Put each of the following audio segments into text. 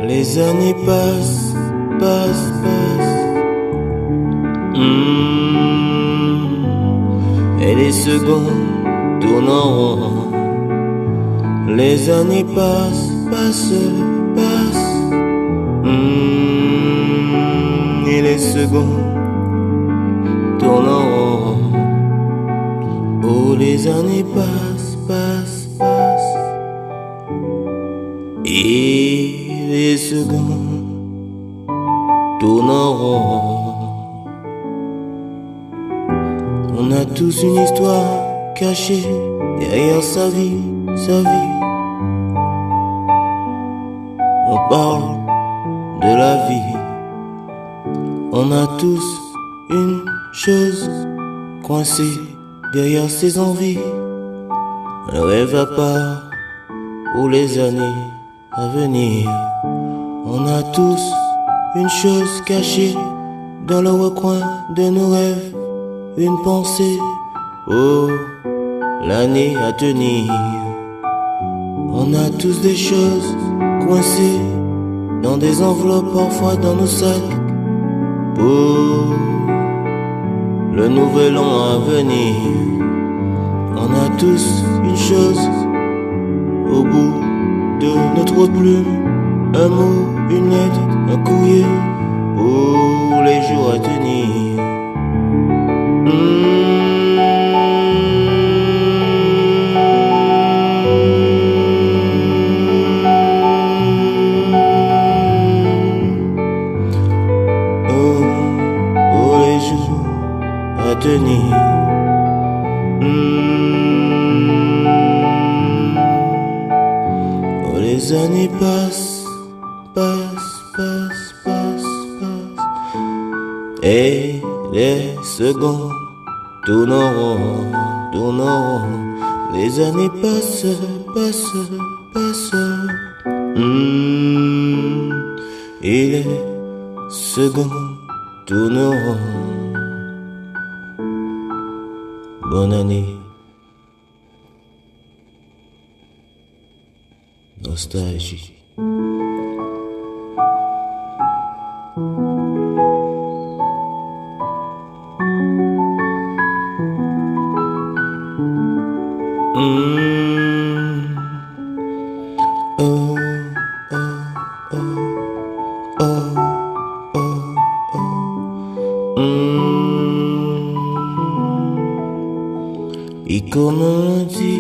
Les années passent, passent, passent. Et les secondes tournent en rond. Les années passent, passent, passent. Et les secondes tournent en rond. Oh, les années passent, passent, passent. Et les secondes tournent en rond. On a tous une histoire cachée derrière sa vie, sa vie. On parle de la vie. On a tous une chose coincée derrière ses envies. Un rêve à part pour les années à venir. On a tous une chose cachée dans le recoin de nos rêves. Une pensée, oh, l'année à tenir. On a tous des choses coincées dans des enveloppes, parfois dans nos sacs, pour le nouvel an à venir. On a tous une chose au bout de notre plume, un mot, une lettre, un courrier pour les jours à tenir. Oh, les jours à tenir. Oh, les années passent, passent, passent, passent, passent. Et les secondes tournent en rond, tournent en rond. Les années passent, passent, passent. Et les secondes tournent en rond. Bonne année. Nostalgie. Oh, oh, oh, oh, oh, oh. Et comme un lundi,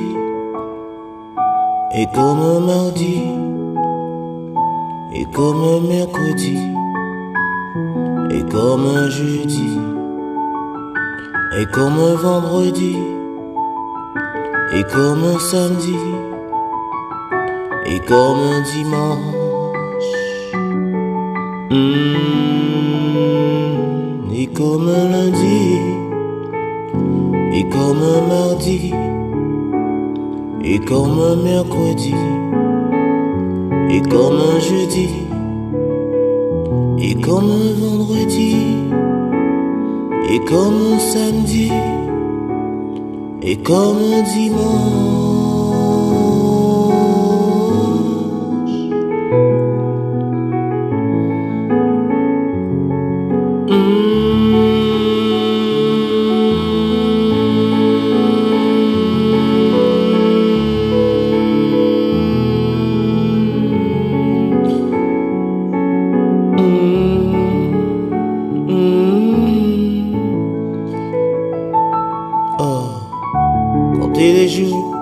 et comme un mardi, et comme un mercredi, et comme un jeudi, et comme un vendredi, et comme un samedi, et comme un dimanche, et comme un lundi, et comme un mardi, et comme un mercredi, et comme un jeudi, et comme un vendredi, et comme un samedi, et comme un dimanche. Oh, compter les jours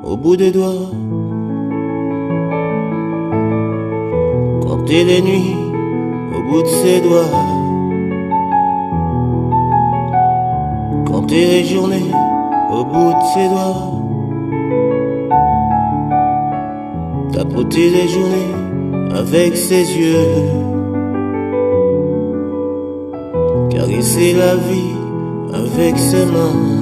au bout des doigts, compter les nuits au bout de ses doigts, compter les journées au bout de ses doigts, tapoter les journées avec ses yeux, caresser la vie avec ses mains.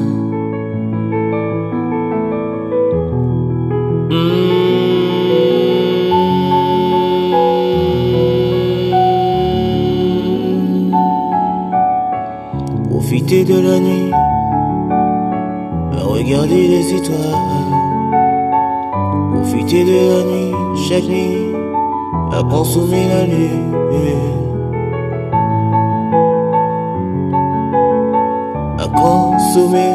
Profiter de la nuit à regarder les étoiles. Profiter de la nuit, chaque nuit, à à consommer la lune, à consommer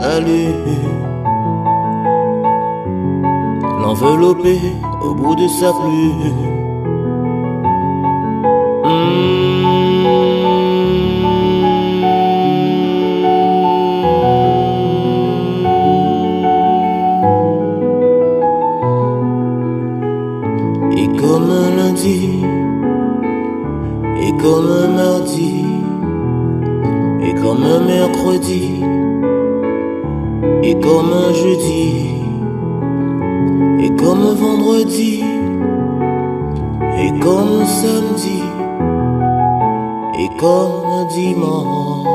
la lune, l'envelopper au bout de sa plume. Et comme un lundi, et comme un mardi, et comme un mercredi, et comme un jeudi, et comme un vendredi, et comme un samedi, et comme un dimanche,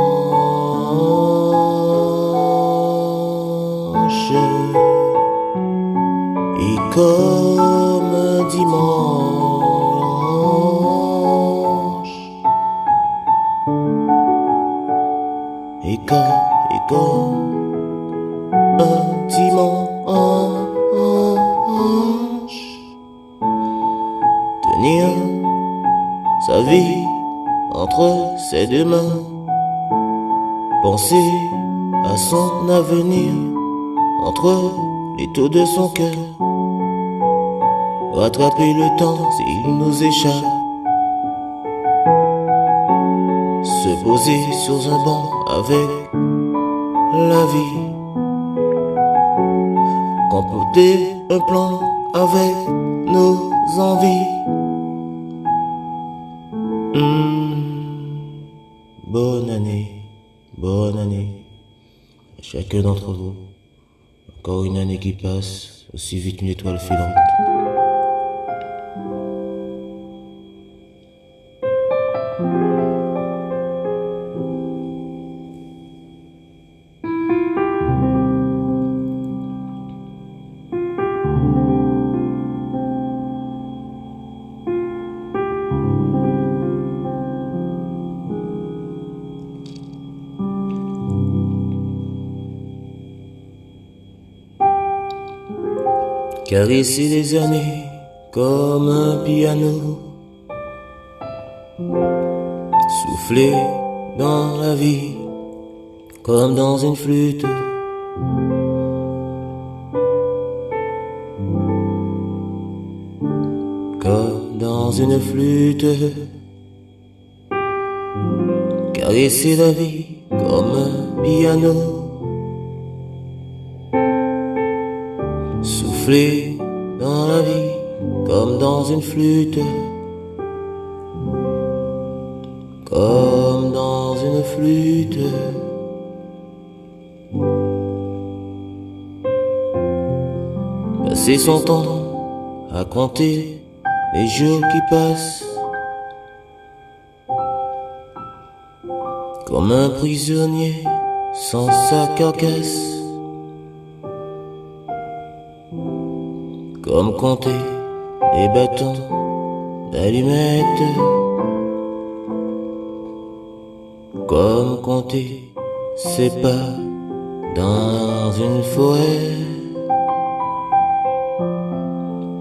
et comme un dimanche, et comme un dimanche. Tenir sa vie entre ses deux mains, penser à son avenir entre les taux de son cœur, rattraper le temps s'il nous échappe, se poser sur un banc avec la vie, compoter un plan avec nos envies. Bonne année à chacun d'entre vous. Encore une année qui passe aussi vite qu'une étoile filante. Caresser les années comme un piano, souffler dans la vie comme dans une flûte, comme dans une flûte. Caresser la vie comme un piano, souffler dans la vie comme dans une flûte, comme dans une flûte. Passer son temps à compter les jours qui passent, comme un prisonnier sans sa carcasse, comme compter les bâtons d'allumettes, comme compter ses pas dans une forêt,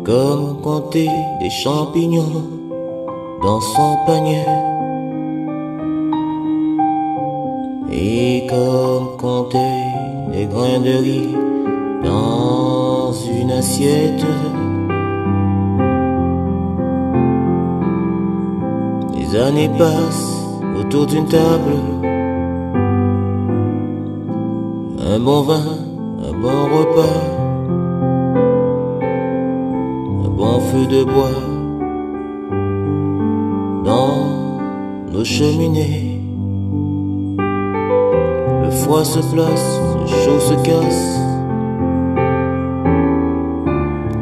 comme compter des champignons dans son panier, et comme compter les grains de riz dans une assiette. Les années passent autour d'une table, un bon vin, un bon repas, un bon feu de bois dans nos cheminées. Le froid se place, le chaud se casse,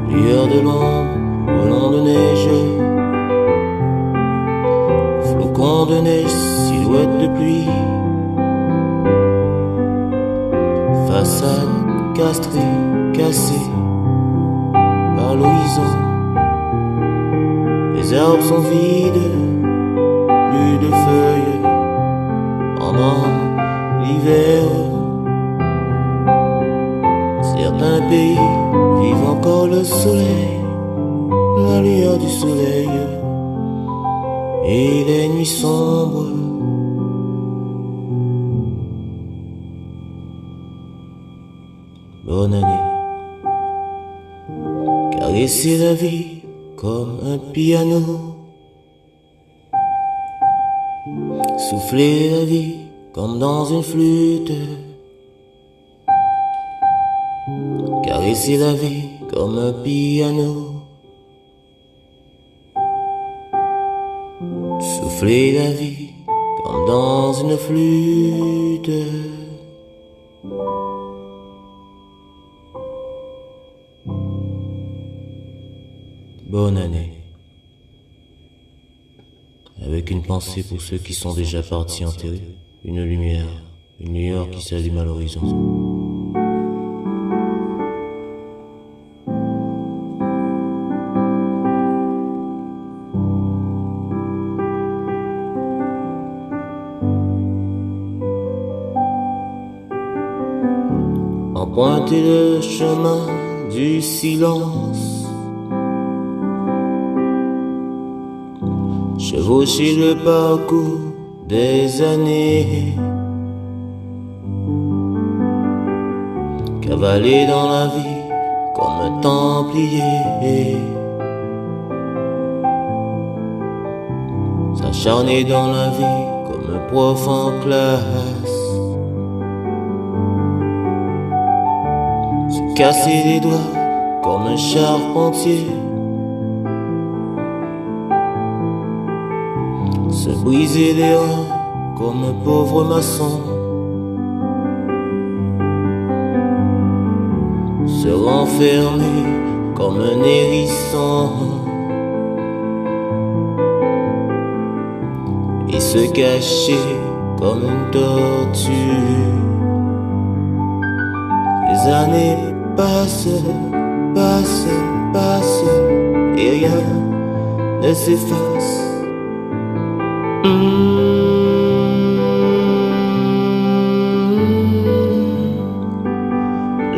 lueur de l'ombre, volant de neige, flocons de neige, silhouette de pluie, façade castrée, cassée par l'horizon. Les arbres sont vides, plus de feuilles pendant l'hiver. Certains pays vivent encore le soleil, la lueur du soleil et les nuits sombres. Bonne année. Caresser la vie comme un piano. Souffler la vie comme dans une flûte. Caresser la vie comme un piano. Souffler la vie comme dans une flûte. Bonne année. Avec une pensée pour ceux qui sont déjà partis enterrés. Une lumière, une lueur qui s'allume à l'horizon. Emprunter le chemin du silence. Chevaucher le parcours des années. Cavaler dans la vie comme un templier. S'acharner dans la vie comme un prof en classe. Se casser les doigts comme un charpentier. Se briser les reins comme un pauvre maçon. Se renfermer comme un hérisson. Et se cacher comme une tortue. Les années passent, passent, passent, et rien ne s'efface.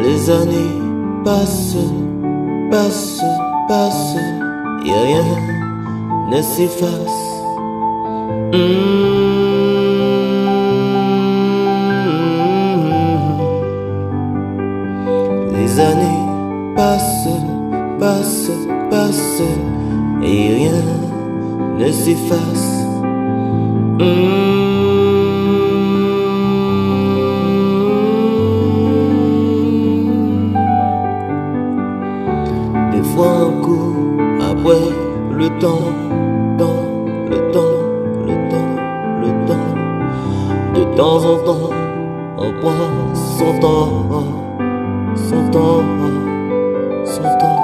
Les années passent, passent, passent, et rien ne s'efface. Les années passent, passent, passent, et rien ne s'efface. Des fois un coup, après le temps, le temps, le temps, le temps. De temps en temps, on prend son temps, son temps, son temps.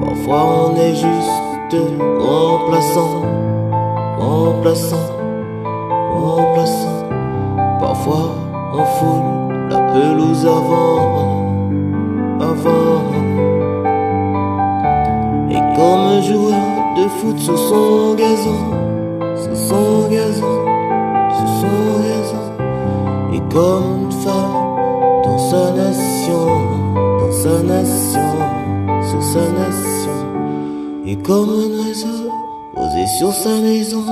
Parfois on est juste remplaçant, remplaçant. Parfois on foule la pelouse avant. Et comme un joueur de foot sur son gazon, et comme une femme dans sa nation, sur sa nation. Et comme un oiseau posé sur sa maison,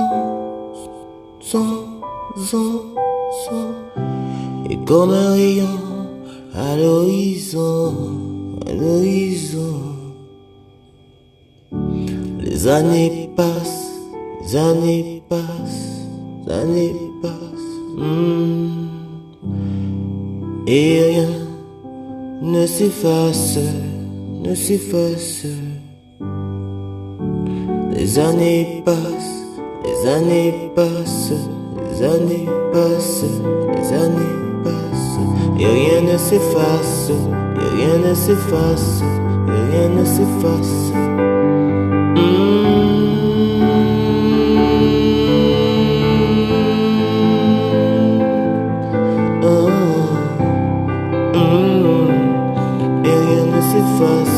et comme un rayon à l'horizon. Les années passent, les années passent, les années passent, et rien ne s'efface, ne s'efface. Les années passent, les années passent, les années passent, les années passent, et rien ne s'efface, et rien ne s'efface, et rien ne s'efface. Et rien ne s'efface.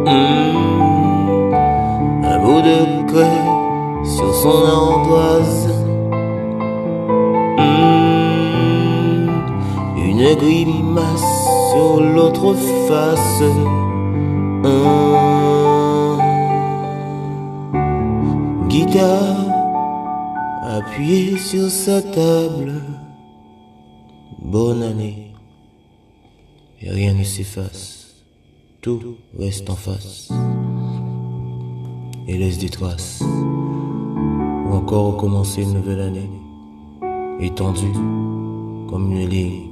Un bout de craie sur son ardoise. Une grimace sur l'autre face. Guitare appuyée sur sa table. Bonne année, et rien ne s'efface. Tout reste en face et laisse des traces. Ou encore recommencer une nouvelle année, étendue comme une ligne,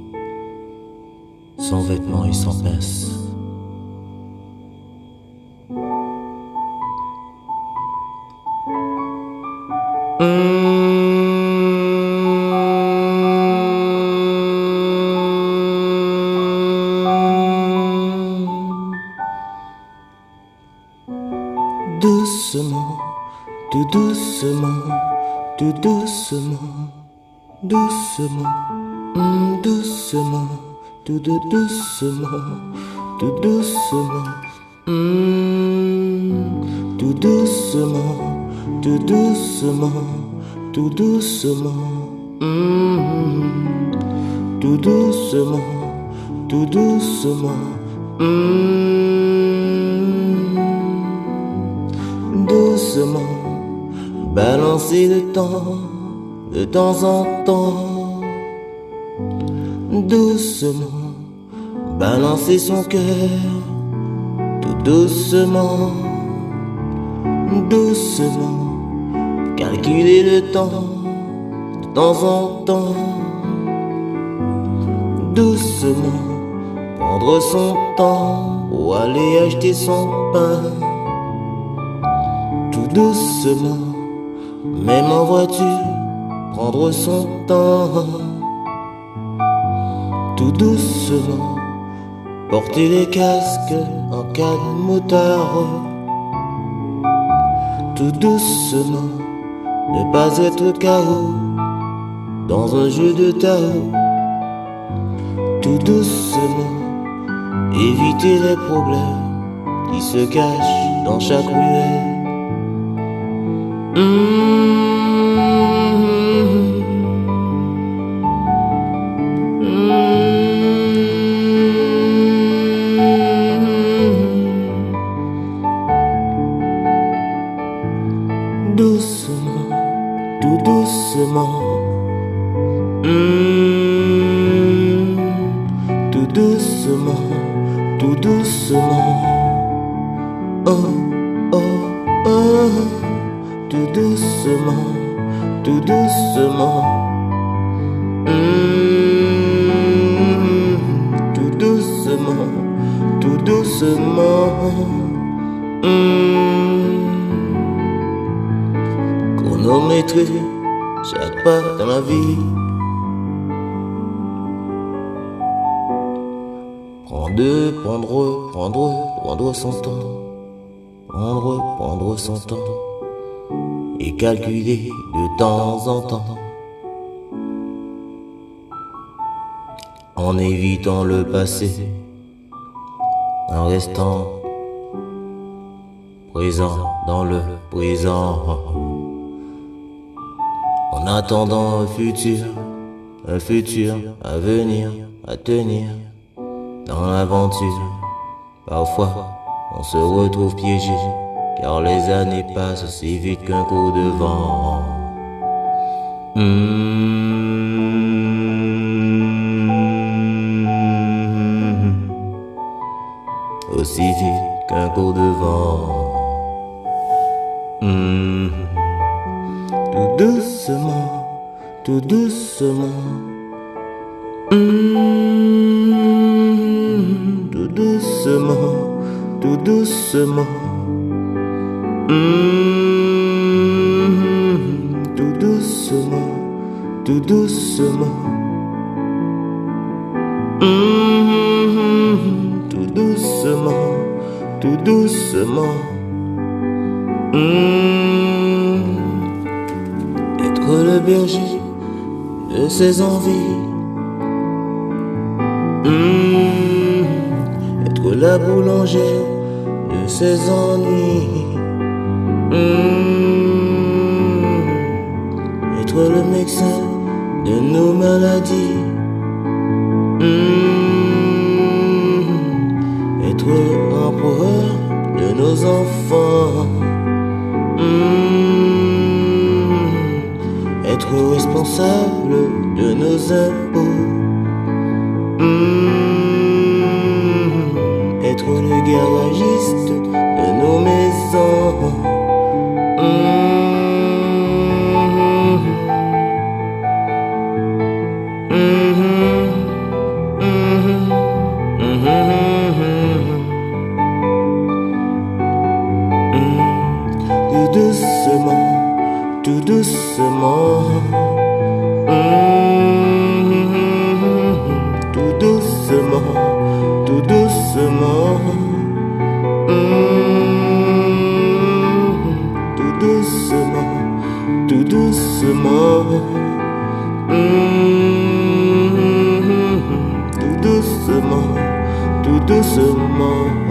sans vêtements et sans pince. Doucement, tout doucement, tout doucement, doucement, doucement, tout doucement, tout doucement, tout doucement, tout doucement, tout doucement, tout doucement, tout doucement, doucement, balancer le temps de temps en temps. Doucement, balancer son cœur tout doucement. Doucement, calculer le temps de temps en temps. Doucement, prendre son temps pour aller acheter son pain. Tout doucement, même en voiture, prendre son temps. Tout doucement, porter les casques en cas de motard. Tout doucement, ne pas être KO dans un jeu de tarot. Tout doucement, éviter les problèmes qui se cachent dans chaque ruelle. Doucement, tout doucement, tout doucement, tout doucement, oh, oh, oh, tout doucement, tout doucement, tout doucement, tout doucement, chronométrer chaque pas dans la vie. Prendre son temps. Prendre son temps. Et calculer de temps en temps. En évitant le passé. En restant présent dans le présent. En attendant un futur à venir, à tenir. Dans l'aventure, parfois on se retrouve piégé, car les années passent aussi vite qu'un coup de vent. Aussi vite qu'un coup de vent. Tout doucement, tout doucement. Tout doucement, tout doucement. Tout doucement, tout doucement. Tout doucement, tout doucement. Être le berger de ses envies. Être la boulangère de de ses ennuis. Être le médecin de nos maladies. Être empereur de nos enfants. Être responsable de nos impôts. Être le garagiste de nos maisons. Tout doucement, tout doucement. Tout doucement, tout doucement. Tout doucement, tout doucement. Tout doucement, tout doucement. Tout doucement, tout doucement, tout doucement.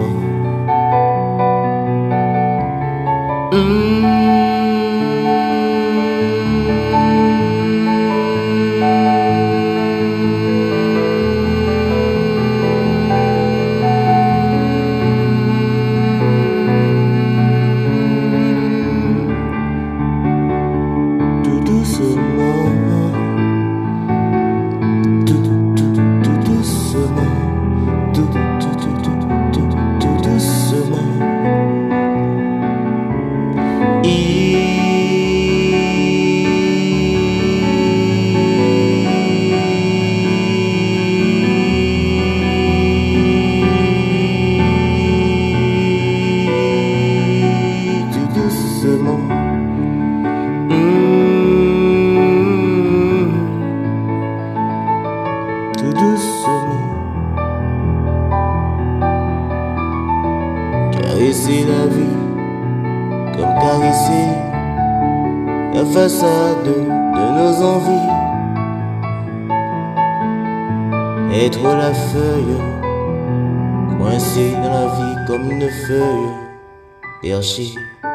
Tout doucement. Tout doucement. Caresser la vie comme caresser la façade de nos envies. Être la feuille coincée dans la vie comme une feuille perchée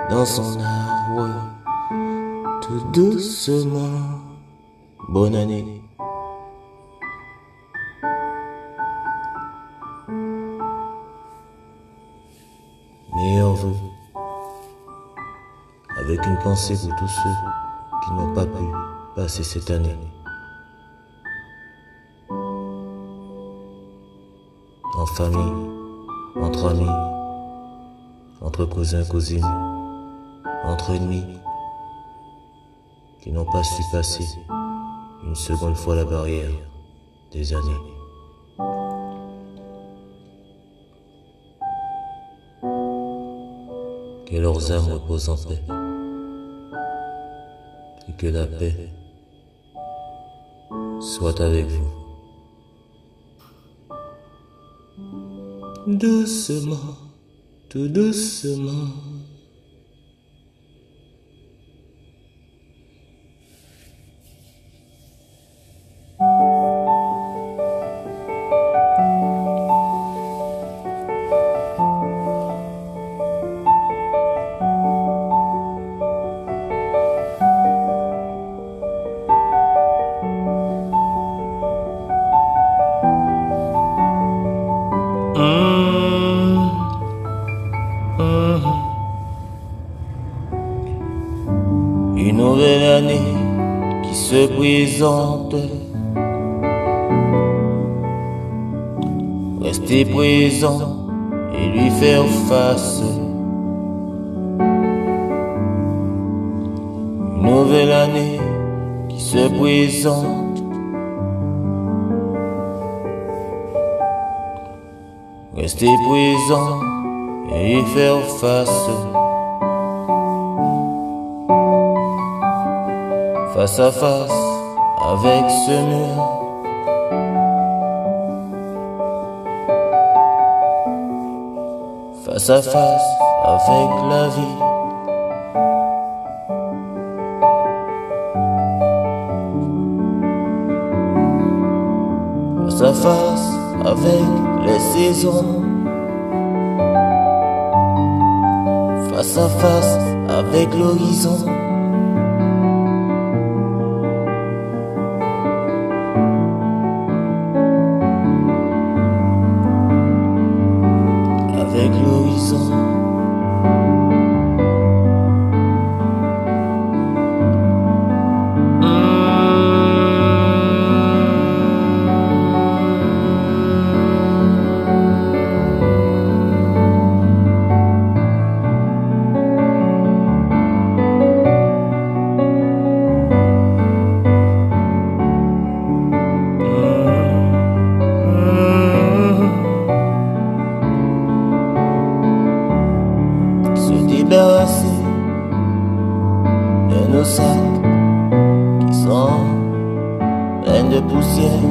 dans son arbre. Tout doucement. Bonne année. Meilleurs vœux, avec une pensée pour tous ceux qui n'ont pas pu passer cette année. En famille, entre amis, entre cousins, cousines, entre ennemis, qui n'ont pas su passer une seconde fois la barrière des années. Que leurs âmes reposent en paix et que la paix soit avec vous. Doucement, tout doucement. Une nouvelle année qui se présente. Rester présent et lui faire face. Une nouvelle année qui se présente. Rester présent et lui faire face. Face à face avec ce mur. Face à face avec la vie. Face à face avec les saisons. face à face avec l'horizon. Avec l'horizon. Débarrasser de nos sacs qui sont pleins de poussière.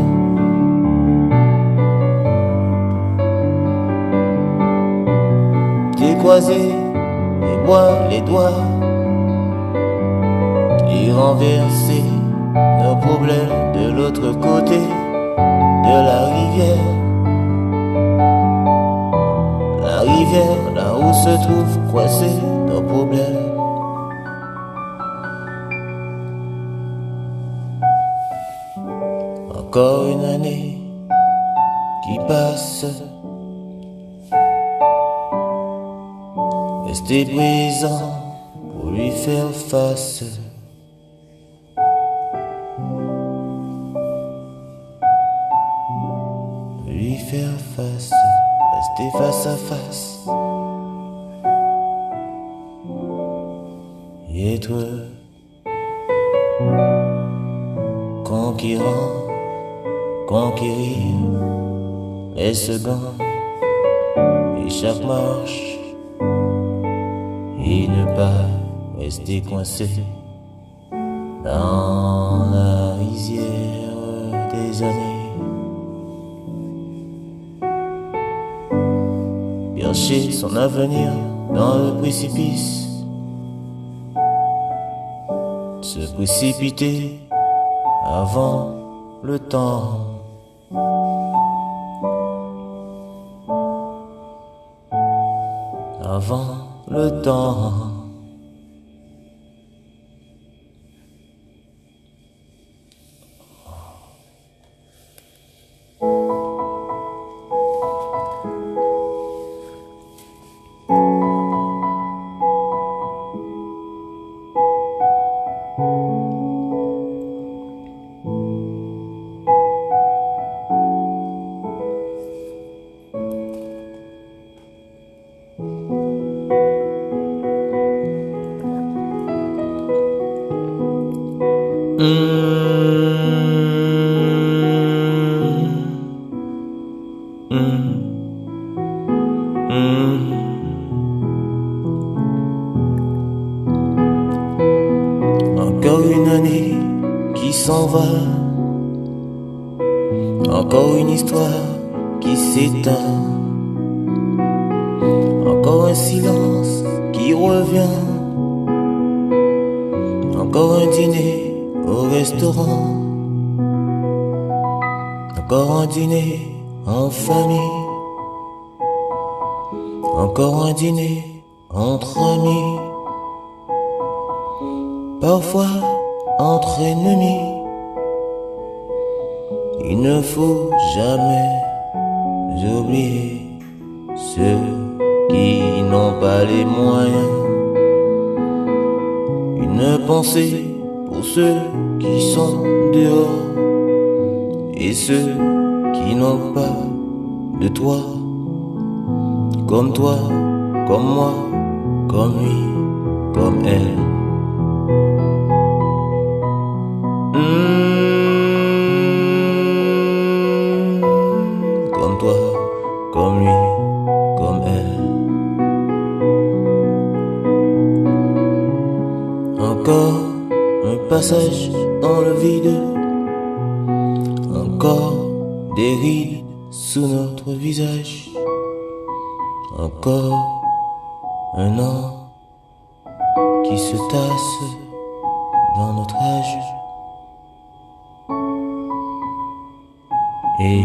Décroiser et boire les doigts et renverser nos problèmes de l'autre côté de la rivière. La rivière, là où se trouvent coincés nos problèmes. Encore une année qui passe. Rester présent pour lui faire face. Lui faire face. Rester face à face et être conquérant, conquérir les secondes et chaque marche et ne pas rester coincé dans la rizière des années. Chercher son avenir dans le précipice, se précipiter avant le temps. Avant le temps. Encore une année qui s'en va, encore une histoire qui s'éteint, encore un silence qui revient, encore un dîner au restaurant, encore un dîner en famille, encore un dîner entre amis, parfois entre ennemis. Il ne faut jamais oublier ceux qui n'ont pas les moyens. Une pensée pour ceux qui sont dehors et ceux qui n'ont pas de toi, comme toi, comme moi, comme lui, comme elle. Comme toi, comme lui, comme elle. Encore un passage dans le vide, encore des rides sous notre visage, encore un an qui se tasse dans notre âge. Et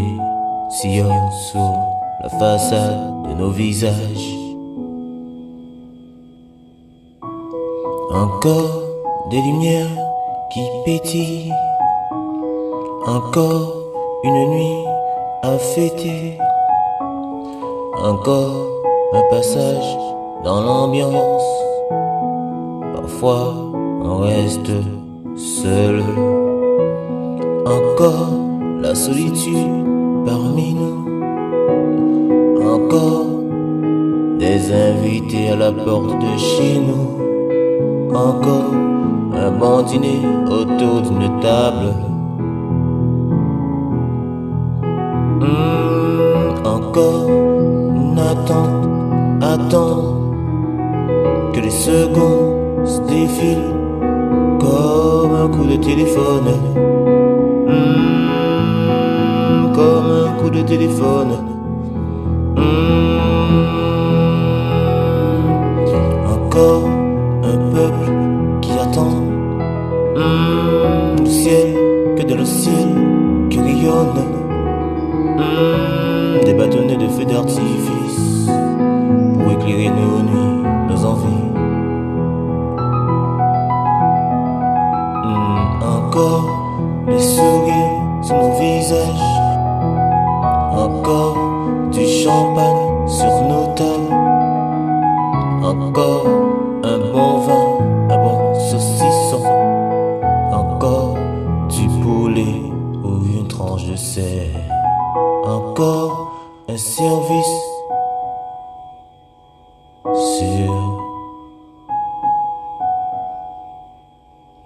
sillonne sur la façade de nos visages. Encore des lumières qui pétillent, encore une nuit à fêter, encore un passage dans l'ambiance. Parfois on reste seul, encore la solitude parmi nous, encore des invités à la porte de chez nous, encore un bon dîner autour d'une table. Encore une attente, attendre que les secondes se défilent comme un coup de téléphone. Comme un coup de téléphone. Encore un peuple qui attend le ciel, que dans le ciel qui rayonne, des bâtonnets de feux d'artifice pour éclairer nos nuits, nos envies. Encore les sourires sur nos visages, encore du champagne sur nos tables, encore un bon vin, un bon saucisson, encore du poulet ou une tranche de cerf, encore un service sur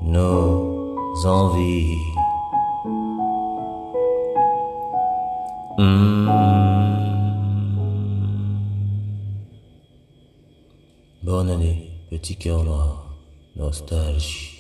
nos envies. Bonne année, petit cœur noir, nostalgie.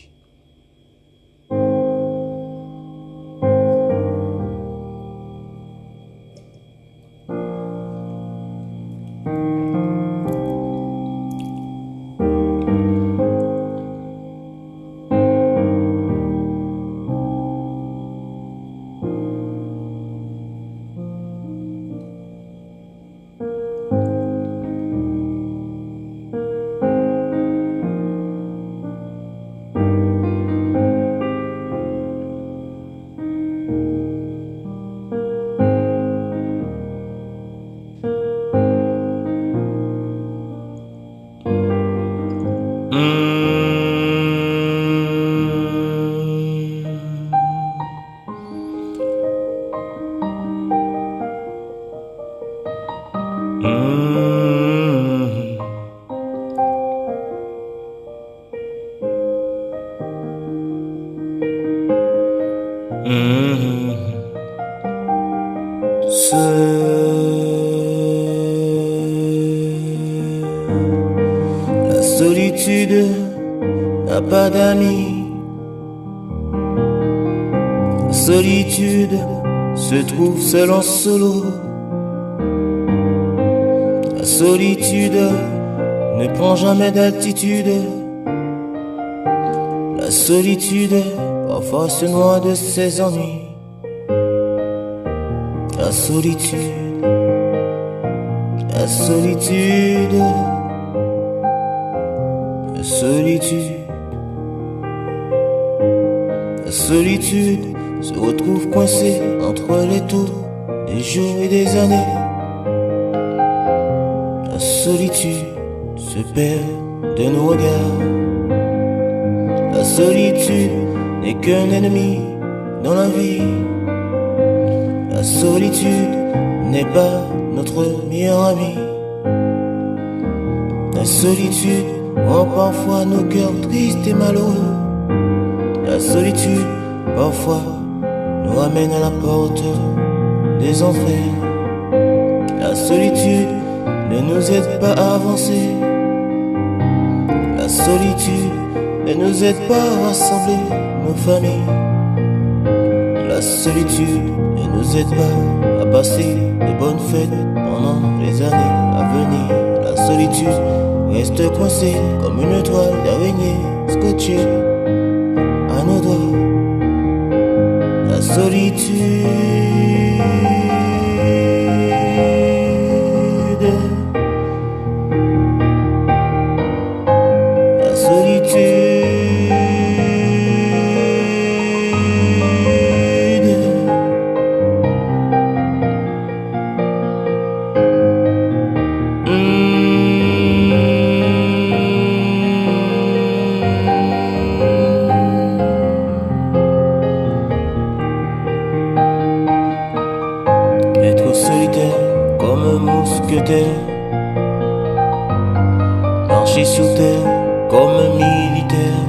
La solitude n'a pas d'amis. La solitude se trouve seul en solo. La solitude ne prend jamais d'altitude. La solitude parfois se noie de ses ennuis. La solitude, la solitude, la solitude, la solitude se retrouve coincée entre les tours des jours et des années. La solitude se perd de nos regards. La solitude n'est qu'un ennemi dans la vie. La solitude n'est pas notre meilleur ami. La solitude rend parfois nos cœurs tristes et malheureux. La solitude parfois nous ramène à la porte des enfers. La solitude ne nous aide pas à avancer. La solitude ne nous aide pas à rassembler nos familles. La solitude ne nous aide pas à passer de bonnes fêtes pendant les années à venir. La solitude reste coincée comme une toile d'araignée scotchée à nos doigts. La solitude, la solitude. marcher sous terre comme un militaire,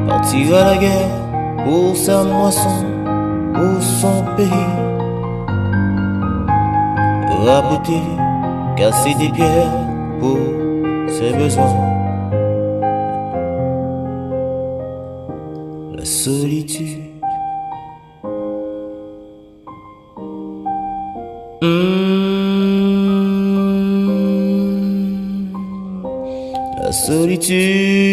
partir à la guerre pour sa moisson, pour son pays, raboter, casser des pierres pour ses besoins. La solitude. La solitude.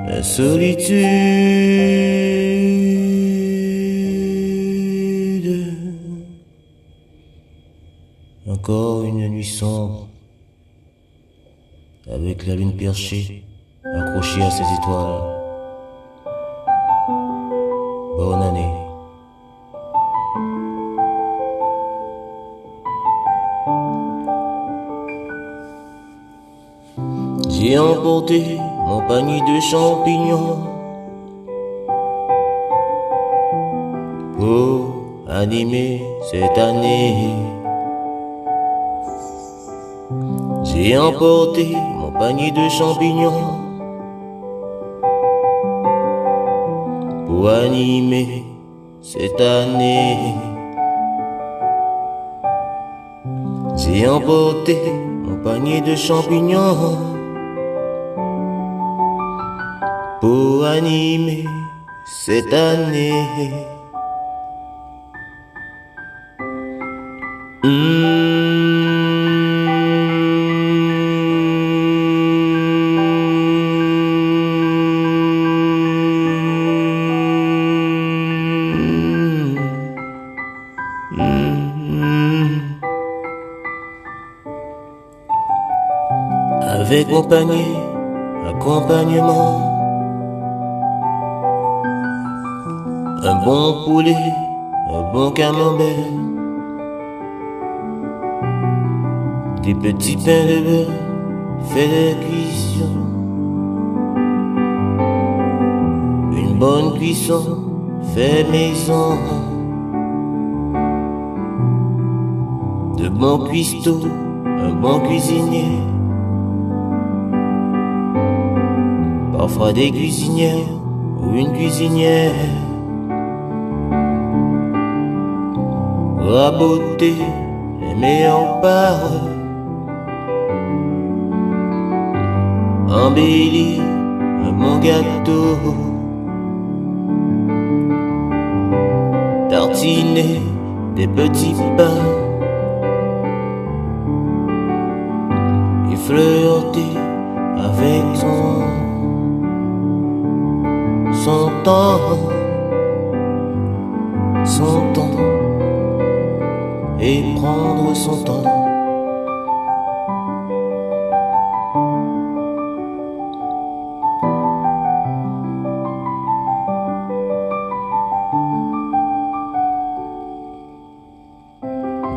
La solitude. Encore une nuit sombre, avec la lune perchée, accrochée à ses étoiles. Bonne année. J'ai emporté mon panier de champignons pour animer cette année. J'ai emporté mon panier de champignons pour animer cette année. J'ai emporté mon panier de champignons pour animer cette année. Avec mon panier, accompagnement, un bon poulet, un bon camembert, des petits pains de beurre, fait de cuisson, une bonne cuisson, fait maison, de bons cuistots, un bon cuisinier, parfois des cuisinières ou une cuisinière, raboter les meilleures parts, embellir un bon gâteau, tartiner des petits pains et flirter avec son temps, et prendre son temps.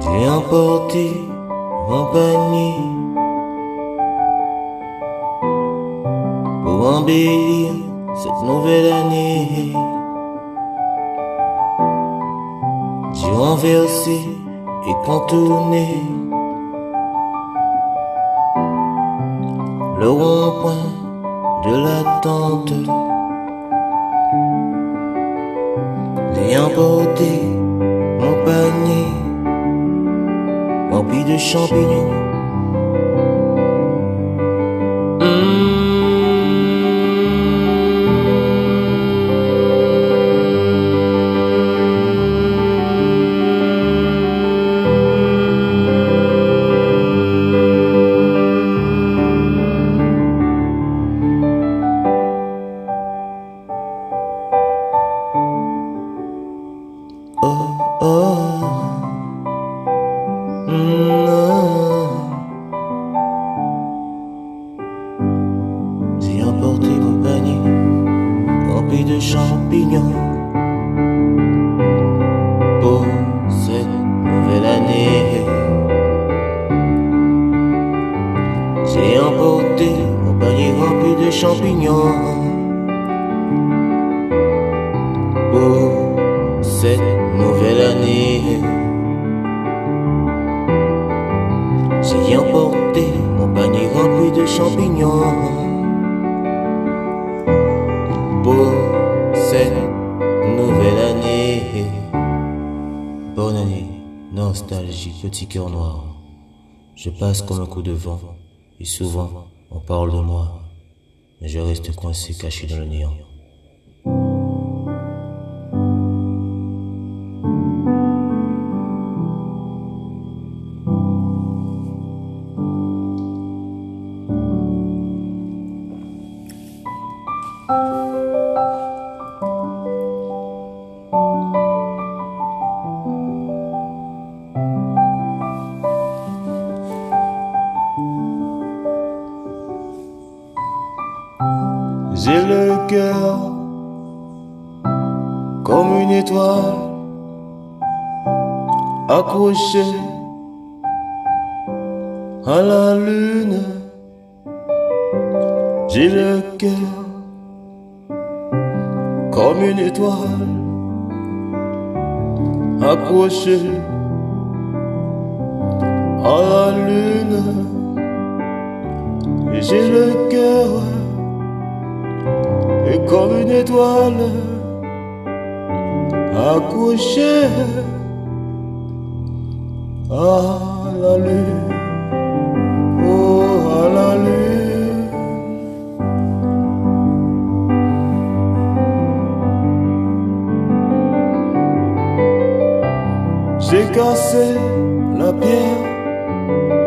J'ai emporté mon panier pour embellir cette nouvelle année. J'ai renversé et contourné le rond-point de l'attente. J'ai emporté mon panier rempli de champignons. J'ai emporté mon panier rempli de champignons pour cette nouvelle année. J'ai emporté mon panier rempli de champignons pour cette nouvelle année. nouvelle année. J'ai emporté mon panier rempli de champignons pour cette nouvelle année. Bonne année, nostalgie, petit cœur noir. Je passe comme un coup de vent, et souvent on parle de moi, mais je reste coincé, caché dans le néant. J'ai le cœur comme une étoile accrochée à la lune. J'ai le cœur comme une étoile accrochée à la lune. Et j'ai le cœur et comme une étoile accrochée à la lune, oh à la lune. J'ai cassé la pierre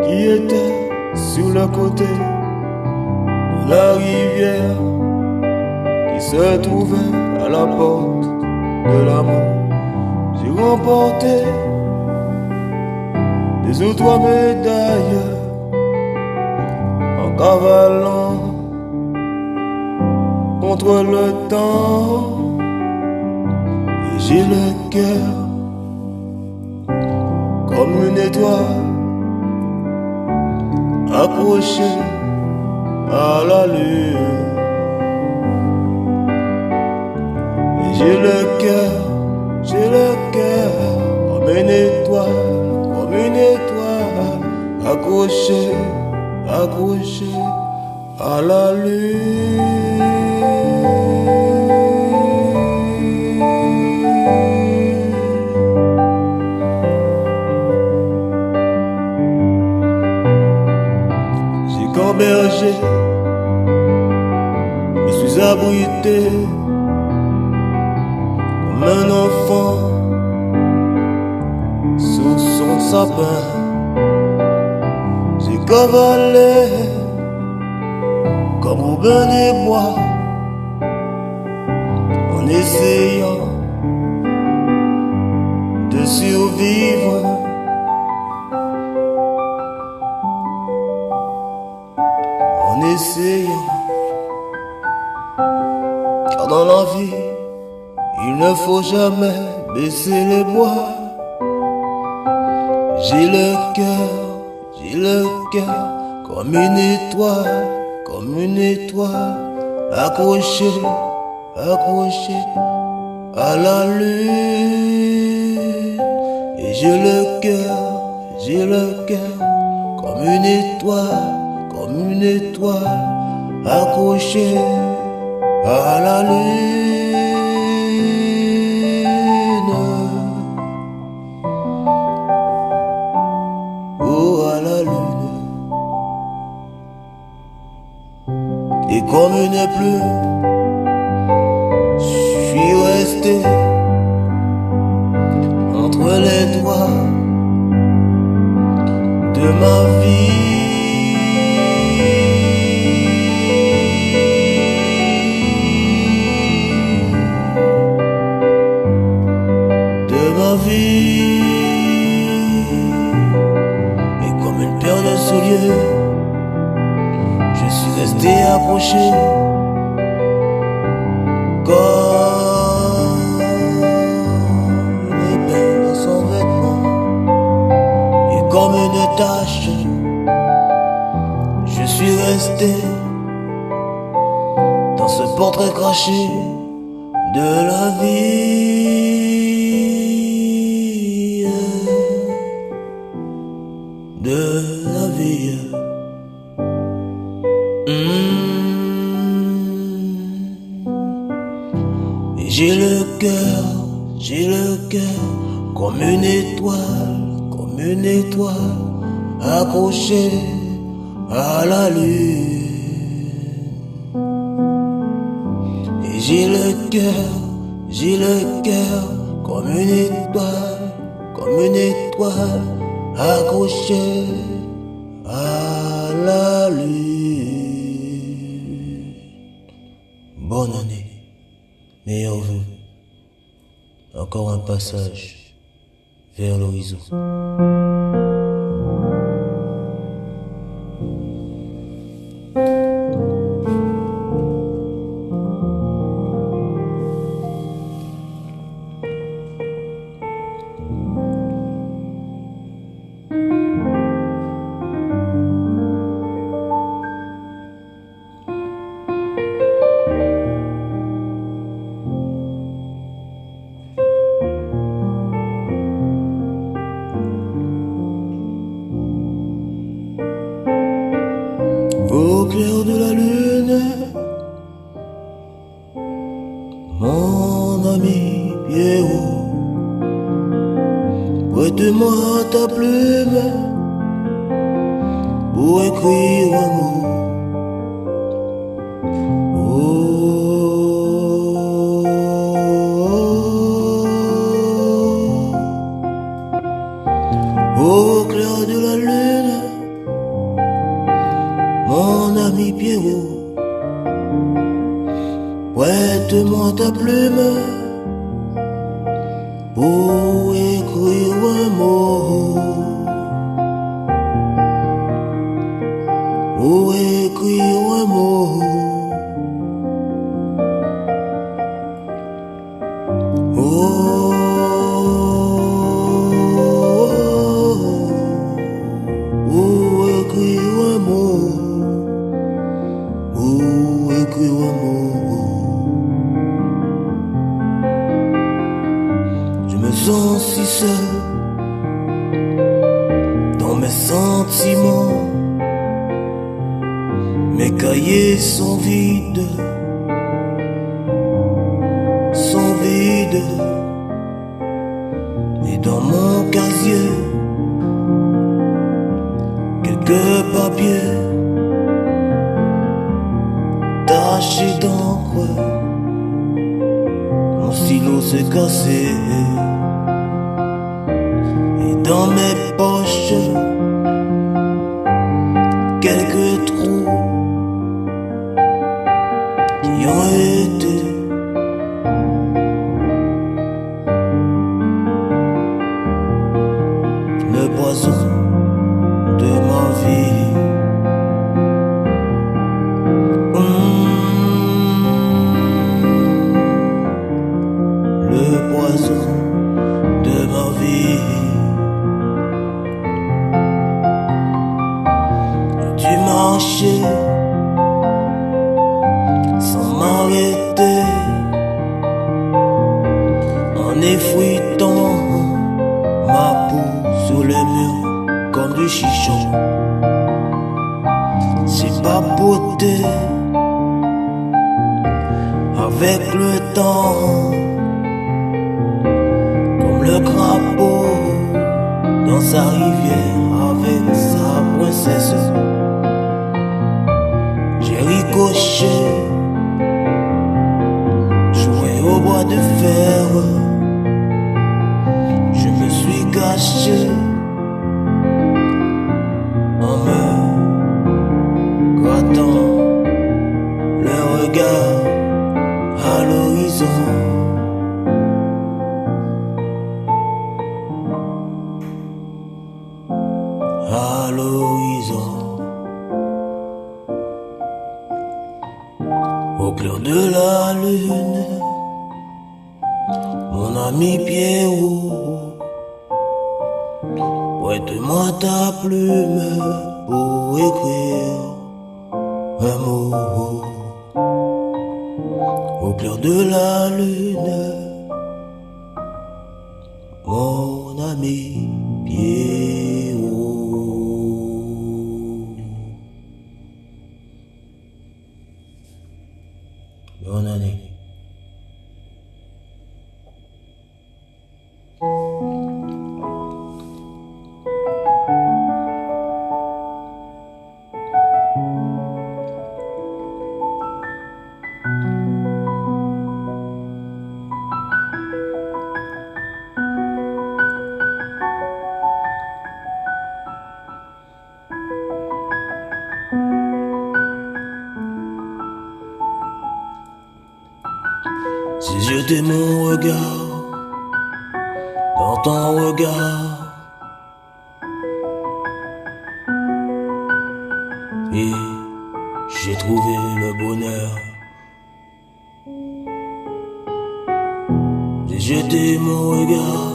qui était sur le côté de la rivière qui se trouvait à la porte de l'amour. J'ai remporté 2 ou 3 médailles en cavalant contre le temps. Et j'ai le cœur comme une étoile accrochée à la lune. J'ai le cœur comme une étoile accrochée à la lune. J'ai comme berger, je suis abrité comme un enfant sous son sapin. J'ai cavalé comme au bain des bois en essayant de survivre. En essayant, car dans la vie il ne faut jamais baisser les bras. J'ai le cœur comme une étoile accrochée à la lune. Et j'ai le cœur comme une étoile accrochée à la lune. Et comme une plume, je suis resté entre les doigts de ma vie. De ma vie. Et comme une paire de souliers, je suis resté accroché comme une épée dans son vêtement. Et comme une tache, je suis resté dans ce portrait craché de la vie. cœur comme une étoile accrochée à la lune. Et j'ai le cœur comme une étoile accrochée à la lune. Bonne année, meilleurs vœux, encore un passage vers l'horizon. Au clair de la lune, mon ami Pierrot, prête-moi ta plume pour écrire un mot. Au clair de la lune, mon ami Pierrot, prête-moi ta plume pour écrire un mot. Pour écrire un mot. Pour écrire un mot. Pour écrire un mot. Je me sens si seul dans mes sentiments. Mes cahiers sont vides, et dans mon casier, quelques papiers tachés d'encre. Mon stylo s'est cassé, et dans mes poches, quelques trous qui ont été le poison de ma vie. Le poison de ma vie. Tu marchais sans m'arrêter, en effritant ma peau sur les murs comme du chichon. J'ai papoté avec le temps, comme le crapaud dans sa rivière avec sa princesse. J'ai ricoché, joué au bois de fer. Je me suis caché en me grattant le regard à l'horizon. À l'horizon. Au clair de la lune, mon ami Pierrot, prête-moi ta plume pour écrire un mot. Au clair de la lune, mon ami Pierrot. Bonne année. jeté mon regard dans ton regard et j'ai trouvé le bonheur. J'ai jeté mon regard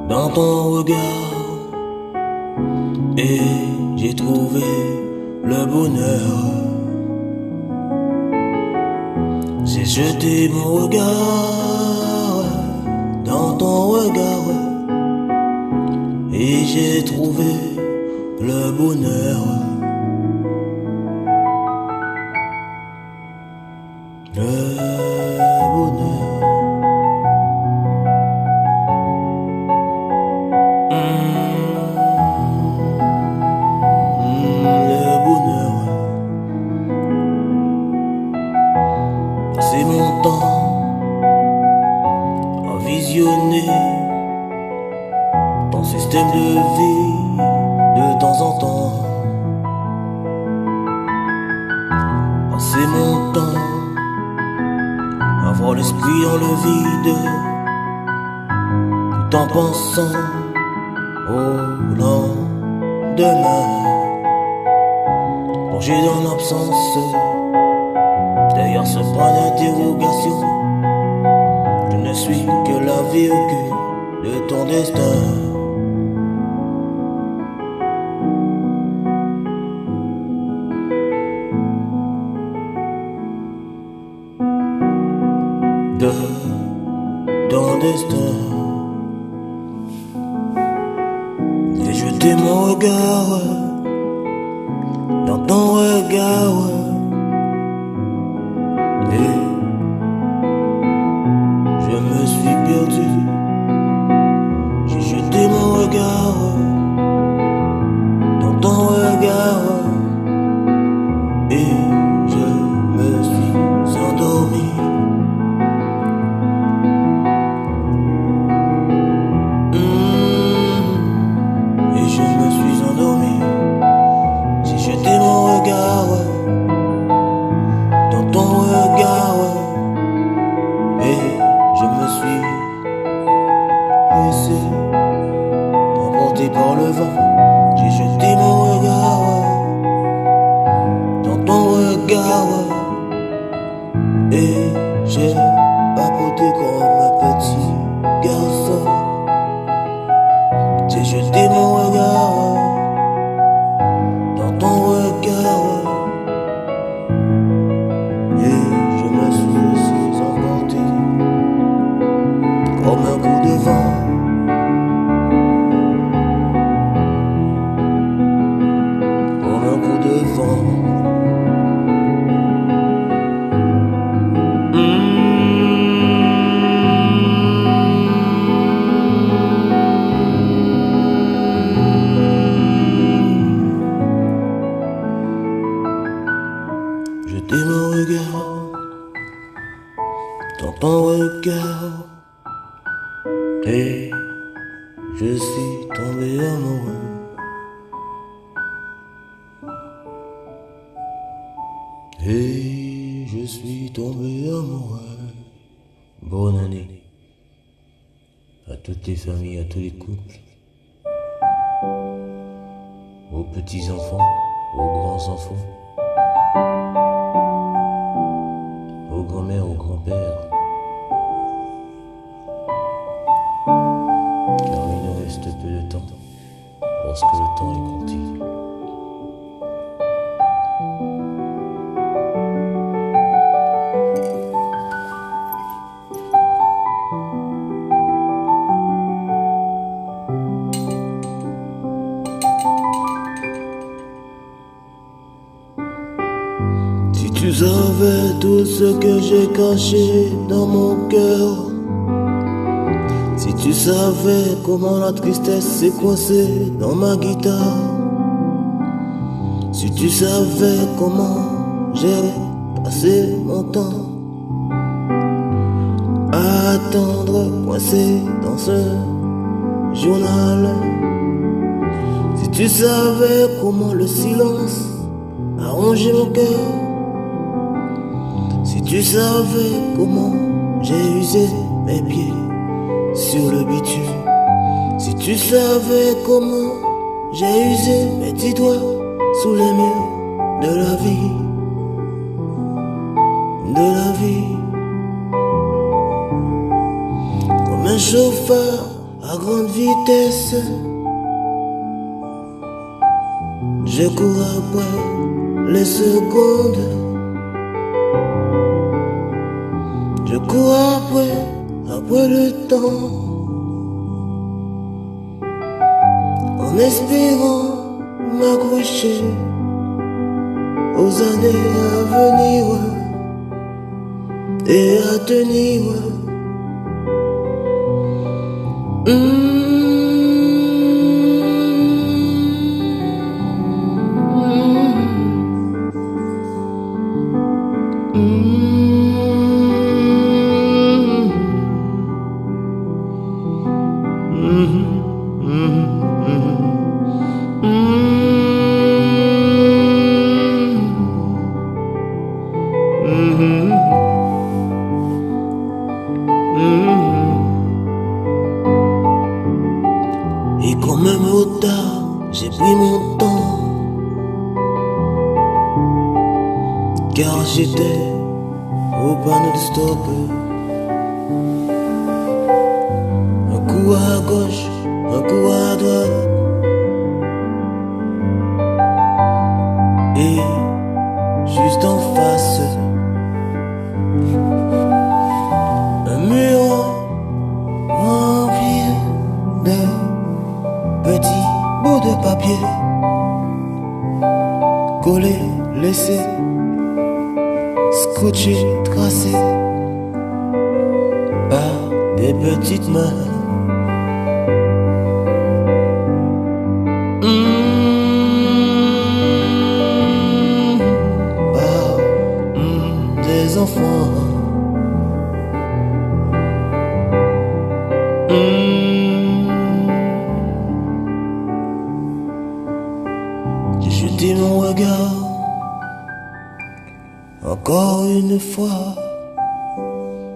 dans ton regard et j'ai trouvé le bonheur. J'ai jeté mon regard dans ton regard et j'ai trouvé le bonheur. Le bonheur. Le bonheur. C'est mon temps à visionner ton système de vie de temps en temps. C'est mon temps à voir l'esprit dans le vide, tout en pensant au lendemain. Plongé dans l'absence, derrière ce point d'interrogation, je ne suis que la virgule de ton destin. De ton destin. J'ai jeté mon regard dans ton regard et je me suis perdu. J'ai jeté mon regard dans ton regard et je me suis endormi. J'ai jeté mon regard dans ton regard et je me suis laissé emporter par le vent. J'ai jeté mon regard dans ton regard et j'ai papoté comme un petit garçon. J'ai jeté mon regard dans ton regard et je me suis laissé emporter comme un coup de vent. Comme un coup de vent. Jeté mon regard dans ton regard et je suis tombé amoureux. Et je suis tombé amoureux. Bonne année à toutes les familles, à tous les couples, aux petits enfants, aux grands enfants, aux grands-mères, aux grands-pères, car il nous reste peu de temps lorsque le temps est continu. Si tu savais tout ce que j'ai caché dans mon cœur, si tu savais comment la tristesse s'est coincée dans ma guitare, si tu savais comment j'ai passé mon temps à attendre coincé dans ce journal, si tu savais comment le silence a rongé mon cœur, si tu savais comment j'ai usé mes pieds sur le bitume. Si tu savais comment j'ai usé mes petits doigts sous les murs de la vie, de la vie. Comme un chauffeur à grande vitesse, je cours après les secondes. Je cours après le temps, en espérant m'accrocher aux années à venir et à tenir. Et comme un motard, j'ai pris mon temps, car j'étais au panneau de stop. Un coup à gauche, un coup à droite, et juste en face, un mur rempli de petits bouts de papier collés, laissés, scotchés, tracés par des petites mains. Par des enfants. J'ai jeté mon regard encore une fois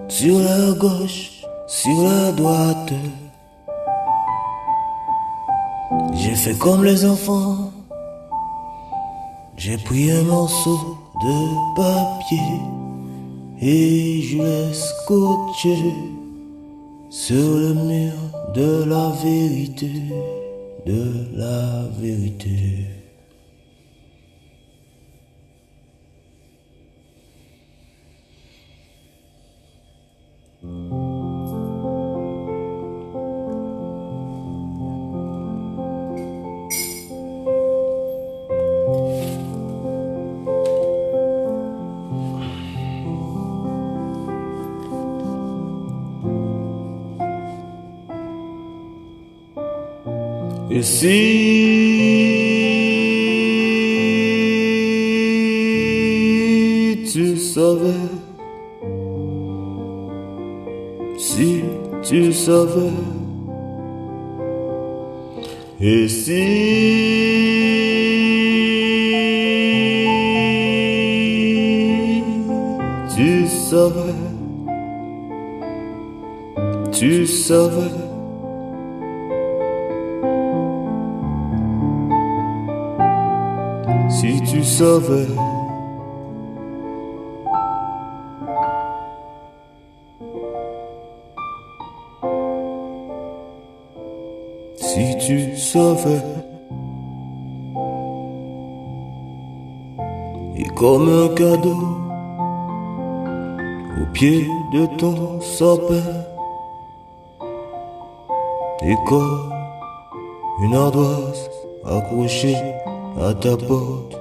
sur la gauche, sur la droite. J'ai fait comme les enfants, j'ai pris un morceau de papier et je l'ai scotché sur le mur de la vérité, de la vérité. Et si tu savais, si tu savais, et si tu savais, tu savais. Si tu savais, si tu savais, et comme un cadeau au pied de ton sapin, et comme une ardoise accrochée à ta porte,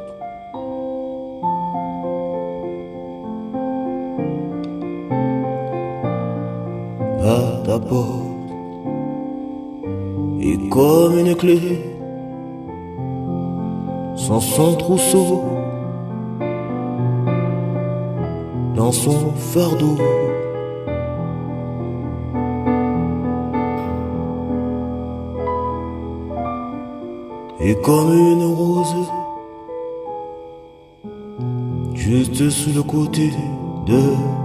à ta porte, et comme une clé sans son trousseau, dans son fardeau. Et comme une rose, juste sur le côté de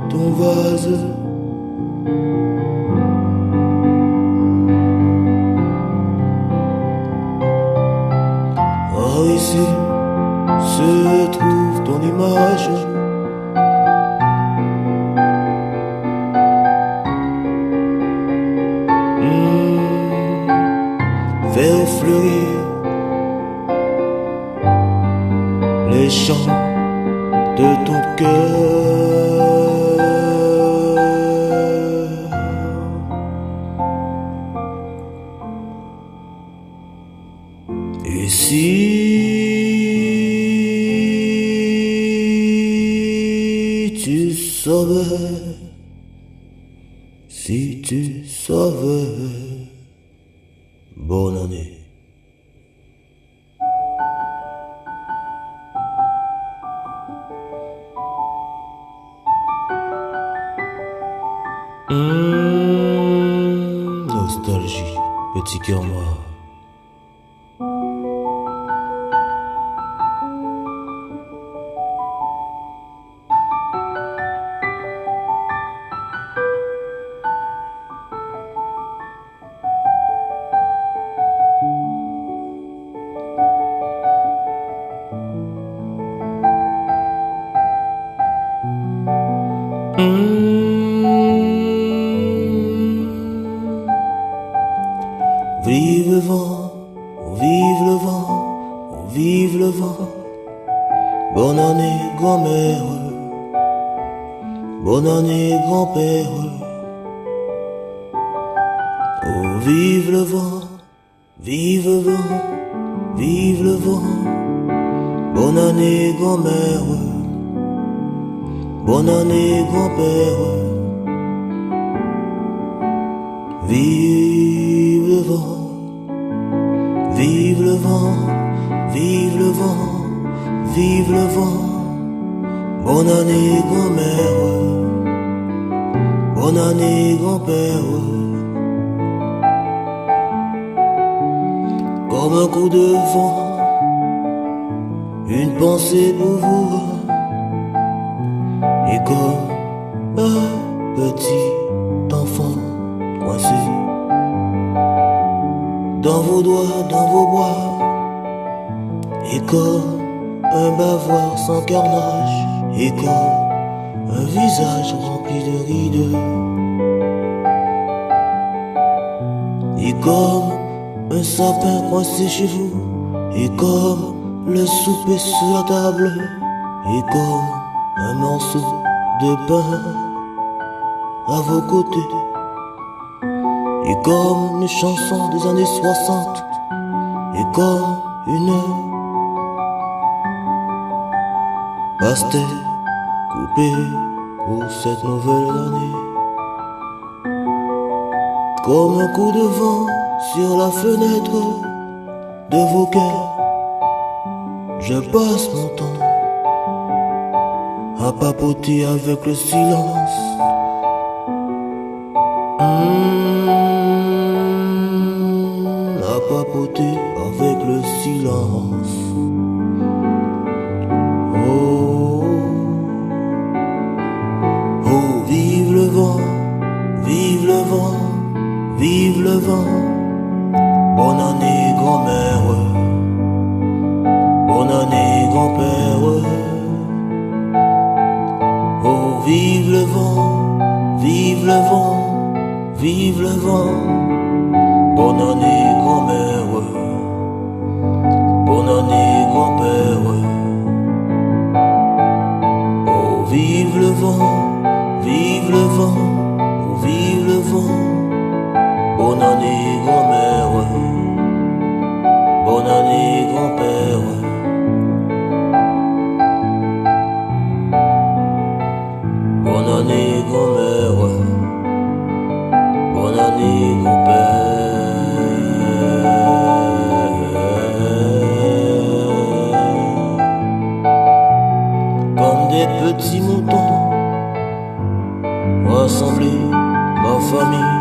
ton vase, ici se trouve ton image. Faire fleurir les chants de ton cœur. Et si tu savais, si tu savais, bonne année. Nostalgie, petit cœur noir. Vive le vent, oh vive le vent, oh vive le vent. Bonne année grand-mère, bonne année grand-père. Oh vive le vent, vive le vent, vive le vent. Bonne année grand-mère, bonne année grand-père. Vive le vent, vive le vent, vive le vent, vive le vent. Bonne année grand-mère, bonne année grand-père. Comme un coup de vent, une pensée pour vous. Et comme un petit enfant coincé dans vos doigts, dans vos bras. Et comme un bavoir sans carnage. Et comme un visage rempli de rides. Et comme un sapin coincé chez vous. Et comme le souper sur la table. Et comme un morceau de pain à vos côtés. Et comme une chanson des années 60. Et comme une pastèque coupée pour cette nouvelle année. Comme un coup de vent sur la fenêtre de vos cœurs. Je passe mon temps à papoter avec le silence. À papoter avec le silence. Oh, oh, vive le vent, vive le vent, vive le vent. Bonne année grand-mère, bonne année grand-père. Oh, vive le vent, vive le vent, vive le vent. Bonne année grand-mère, bonne année grand-père. Oh, vive le vent, vive le vent, oh, vive le vent. Bonne année grand-mère, bonne année grand-père. Bonne année grand-mère, bonne année grand-père. Comme des petits moutons rassemblés, ma famille.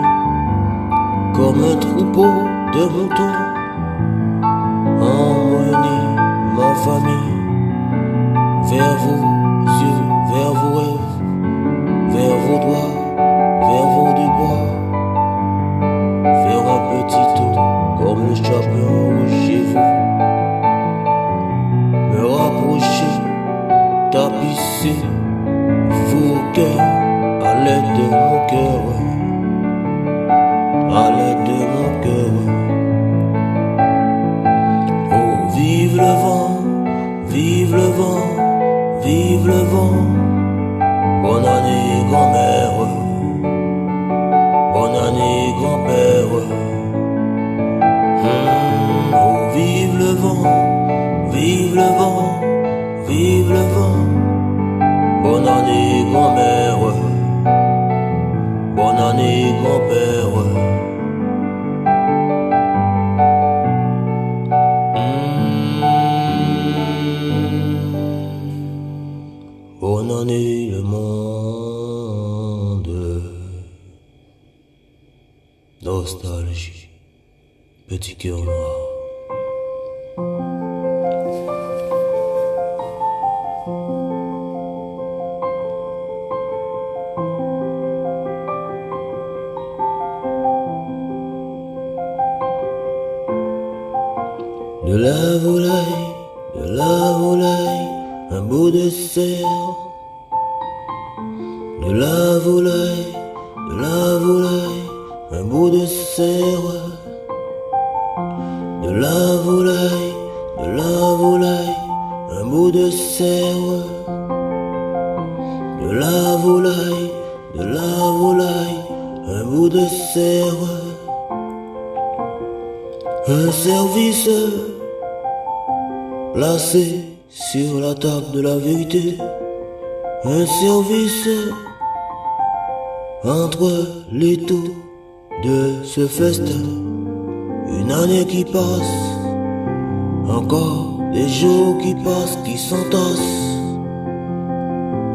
Comme un troupeau de moutons emmenés, ma famille. Vers vos yeux, vers vos rêves, vers vos doigts, vers vos deux bras. Faire un petit tour comme le chaperon chez vous. année grand-mère, bonne année grand-père. Bonne année le monde. Nostalgie, petit cœur noir. De la volaille, un bout de cerf. De la volaille, un bout de cerf. De la volaille, un bout de cerf. De la volaille, un bout de cerf. Un service placé sur la table de la vérité. Un service entre les taux de ce festin. Une année qui passe, encore des jours qui passent, qui s'entassent.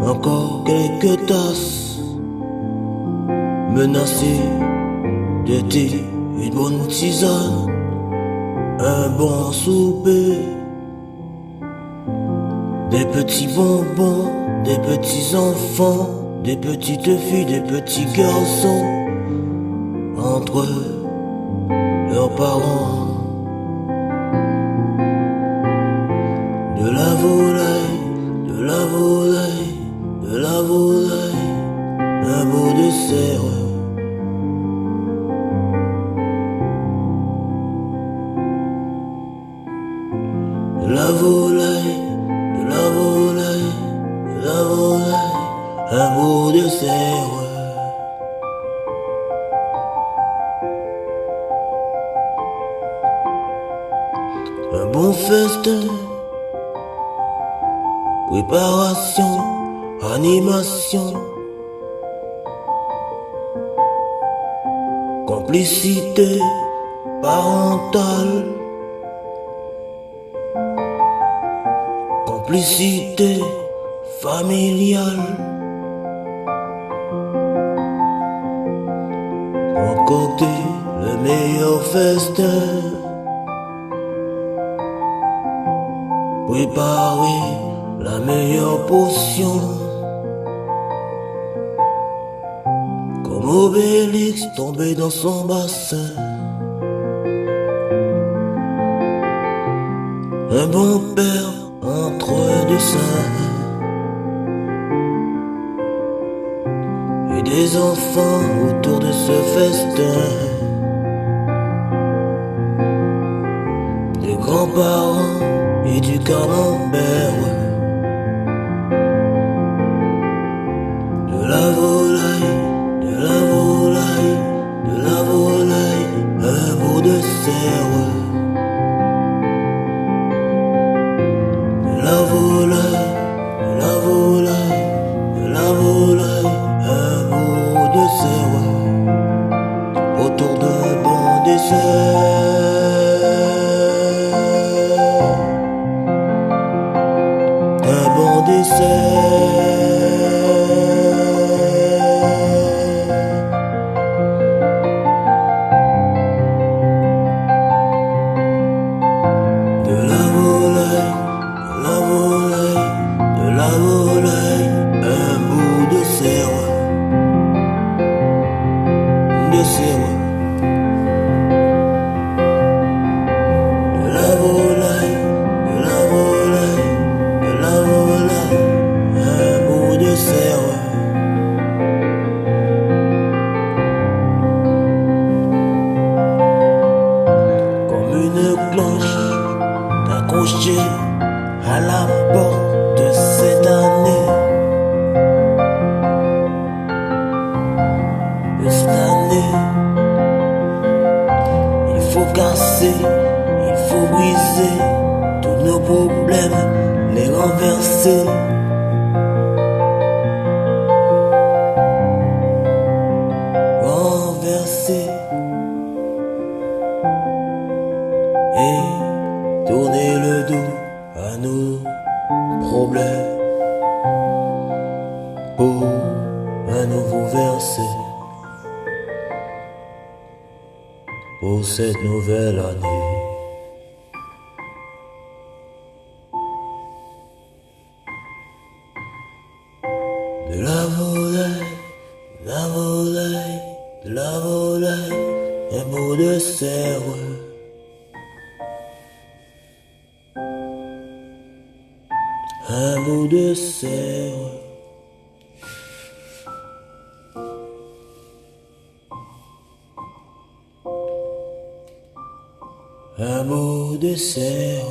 Encore quelques tasses menacées de thé, une bonne tisane, un bon souper. Des petits bonbons, des petits enfants, des petites filles, des petits garçons, entre leurs parents. De la volaille, un bout de cerf. De la volaille, un bout de cerf. Un bon festin, préparation, animation, complicité parentale, complicité familiale, concocter le meilleur festin, préparer la meilleure potion, comme Obélix tombé dans son bassin. Un bon père entre deux seins et des enfants autour de ce festin. Des grands-parents et du camembert. De la volaille, un bout de cerf. De la volaille, un bout de cerf. Autour d'un bon dessert. Un bon dessert. De la volaille, un bout de cerf. De cerf. De la volaille, un bout de cerf. Comme une cloche accrochée à la porte de cette année. De cette année, il faut casser, il faut briser tous nos problèmes, les renverser. pour cette nouvelle année. De la volaille, de la volaille, de la volaille, un bout de cerf. Un bout de cerf. Un bout de cerf.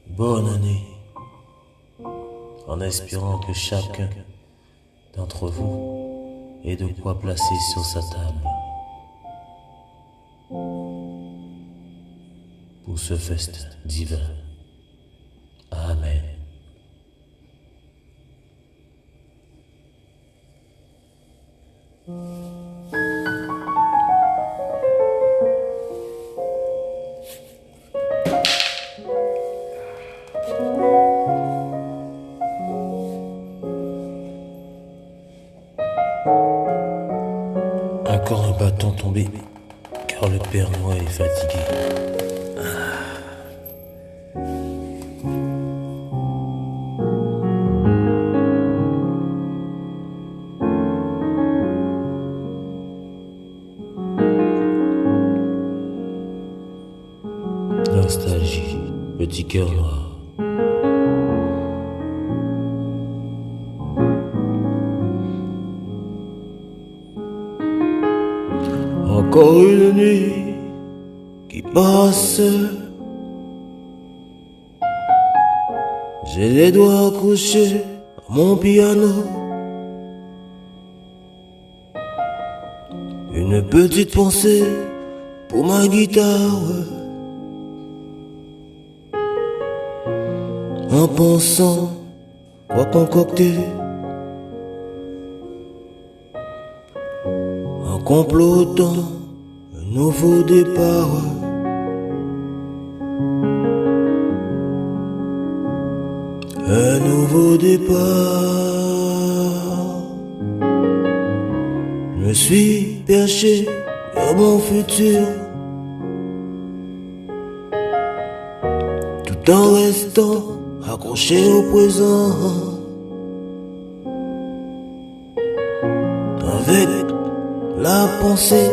Bonne année, en espérant que chacun d'entre vous ait de quoi placer sur sa table pour ce festin divin. Amen. Encore un bâton tombé, car le Père Noël est fatigué. Nostalgie, petit cœur noir. Encore une nuit qui passe, j'ai les doigts accrochés à mon piano. Une petite pensée pour ma guitare, en pensant quoi concocter, en complotant un nouveau départ. Un nouveau départ. Je me suis perché vers mon futur, tout en restant accroché au présent, avec la pensée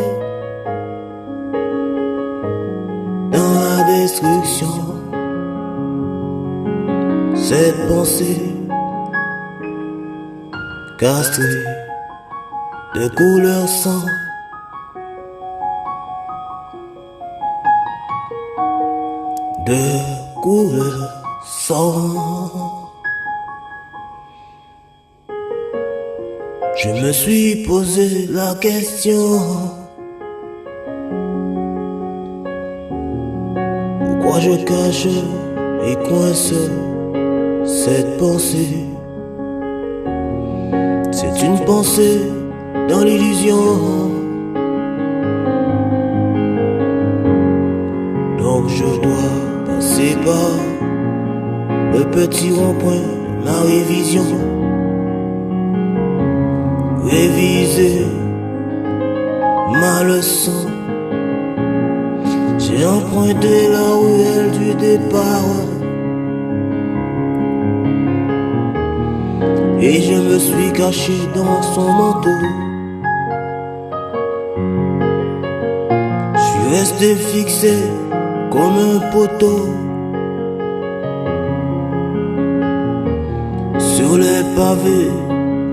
dans la destruction. Cette pensée castrée de couleur sang, de couleur sang. Je me suis posé la question: pourquoi je cache et coince cette pensée? C'est une pensée dans l'illusion, donc je dois passer par le petit rond-point de ma révision, réviser ma leçon. J'ai emprunté la ruelle du départ et je me suis caché dans son manteau. Je suis resté fixé comme un poteau sur les pavés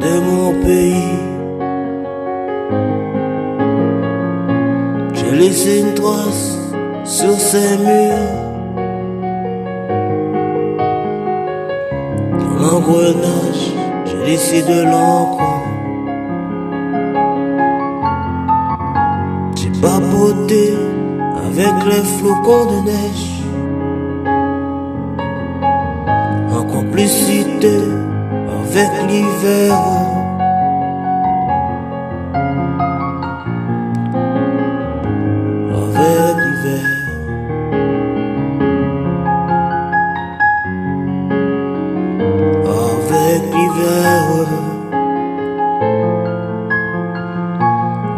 de mon pays. J'ai laissé une trace sur ces murs. Dans l'engrenage, j'ai laissé de l'encre. J'ai papoté avec les flocons de neige, en complicité avec l'hiver. Avec l'hiver. Avec l'hiver.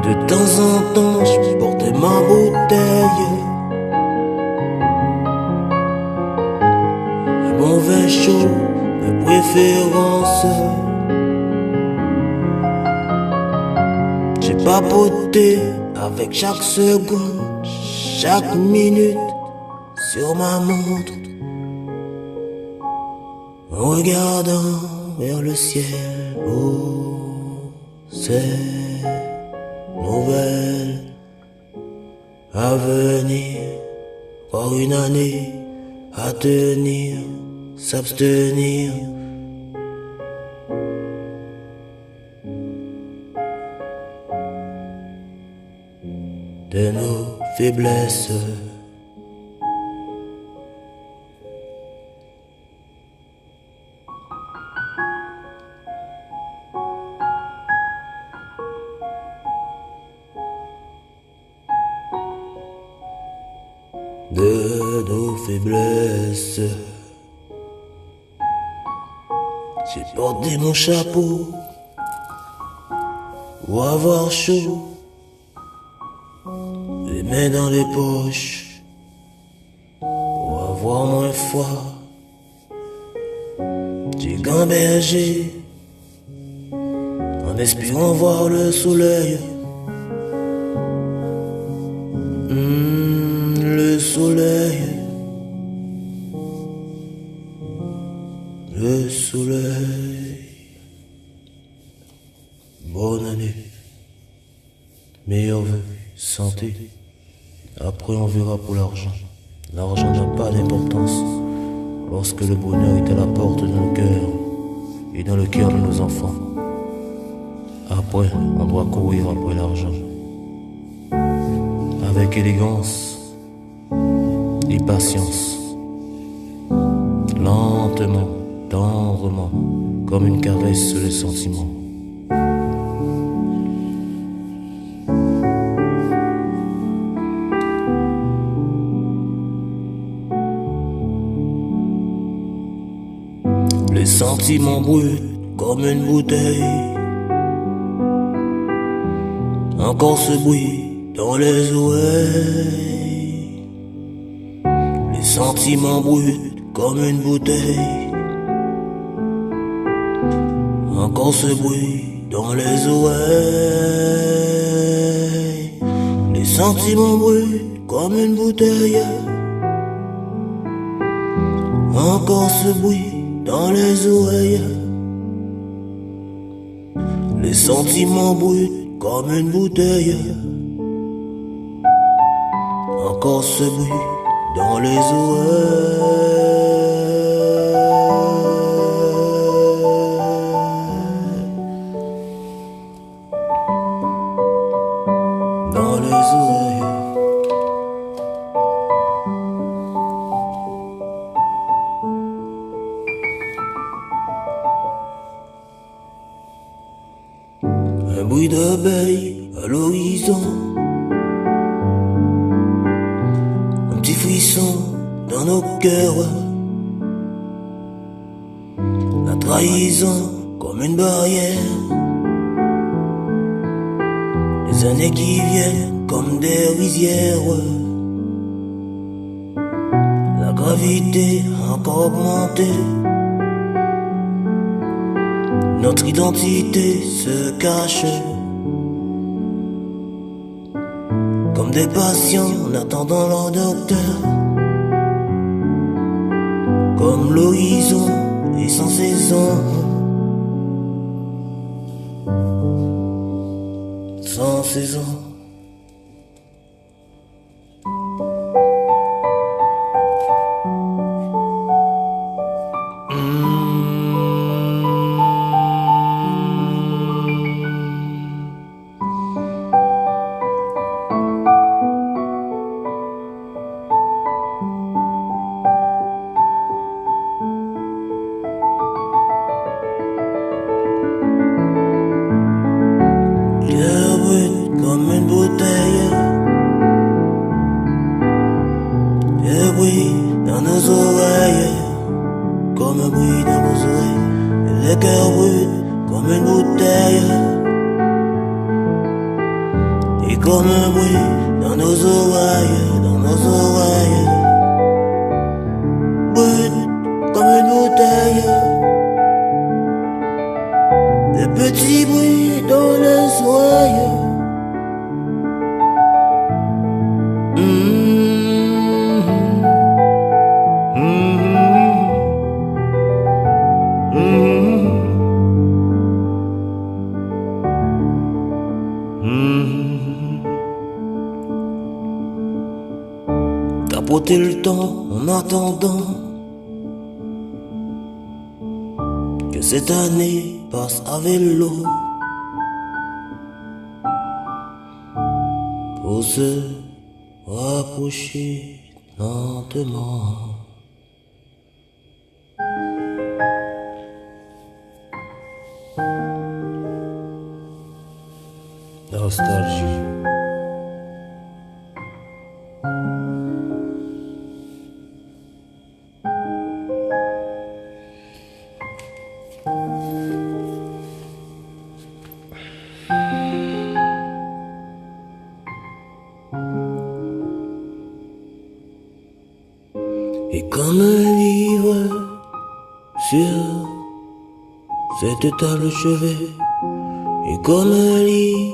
De temps en temps, je portais ma bouteille, un bon vin chaud, de préférence. J'ai papoté avec chaque seconde, chaque minute sur ma montre, en regardant vers le ciel. Oh, c'est nouvelle à venir, encore une année à tenir, s'abstenir. De nos faiblesses. De nos faiblesses. J'ai porté mon chapeau pour avoir chaud, les mains dans les poches pour avoir moins froid. J'ai gambergé en espérant voir le soleil. Le soleil, le soleil. Bonne année, meilleurs vœux, santé. Après on verra pour l'argent. L'argent n'a pas d'importance lorsque le bonheur est à la porte de nos cœurs et dans le cœur de nos enfants. Après, on doit courir après l'argent avec élégance et patience, lentement, tendrement, comme une caresse sur les sentiments. Les sentiments brûlent comme une bouteille, encore ce bruit dans les oreilles. Les sentiments brûlent comme une bouteille, encore ce bruit dans les oreilles. Les sentiments brûlent comme une bouteille, encore ce bruit dans les oreilles. Les sentiments brûlent comme une bouteille, encore ce bruit dans les oreilles. Dans les oreilles. Un bruit d'abeilles à l'horizon, un petit frisson dans nos cœurs, la trahison comme une barrière, les années qui viennent comme des rizières, la gravité a encore augmenté. Notre identité se cache comme des patients en attendant leur docteur, comme l'horizon est sans saison, sans saison. Comme une comme un bruit dans nos oreilles, brut comme une bouteille, des petits bruits dans les oreilles. Tapoter le temps en attendant que cette année passe à vélo pour se rapprocher lentement. Nostalgie. Et comme un livre sur cette table chevet, et comme un lit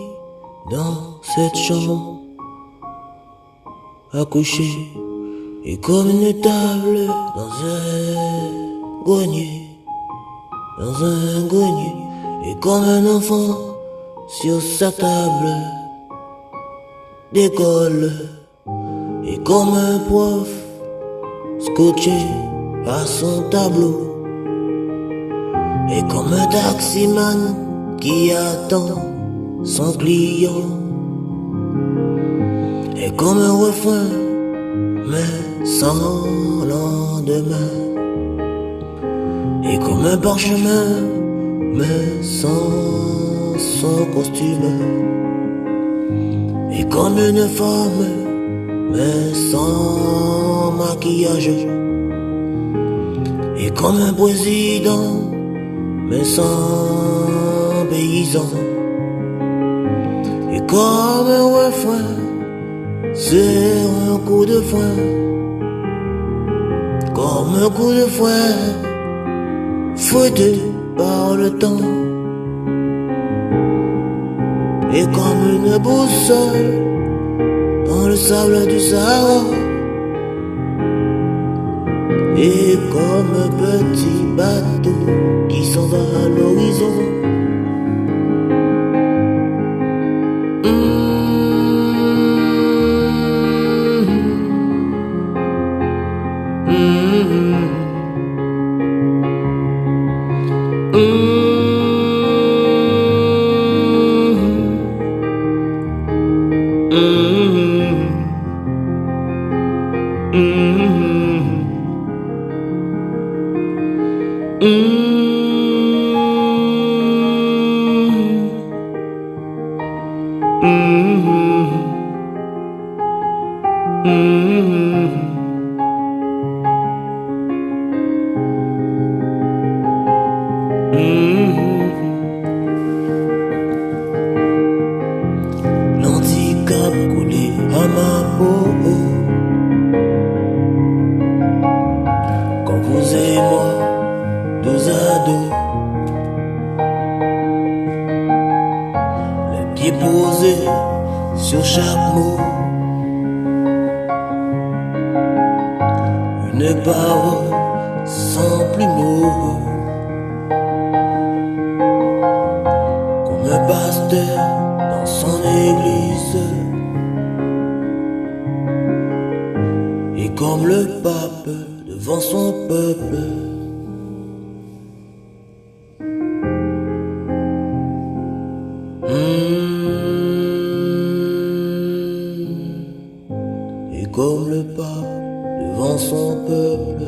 dans cette chambre à coucher, et comme une table dans un grenier, et comme un enfant sur sa table d'école, et comme un prof scotché à son tableau, et comme un taximan qui attend son client, et comme un refrain mais sans lendemain, et comme un parchemin mais sans son costume, et comme une femme mais sans maquillage, et comme un président mais sans paysan, et comme un refrain sur un coup de frein, comme un coup de frein fouetté par le temps, et comme une boussole dans le sable du Sahara, et comme un petit bateau qui s'en va à l'horizon. L'handicap coulé à ma peau, quand vous et moi, dos à dos, les pieds posés sur chaque mot, une parole sans plus mots, comme un pasteur dans son église, et comme le pape devant son peuple. Et comme le pape devant son peuple.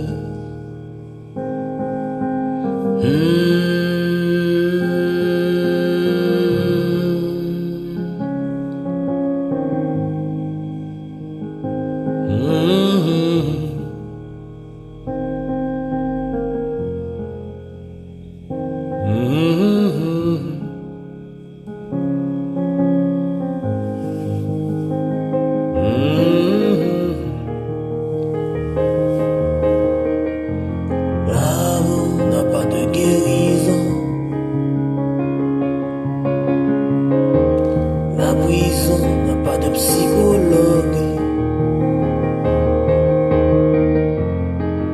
de psychologue.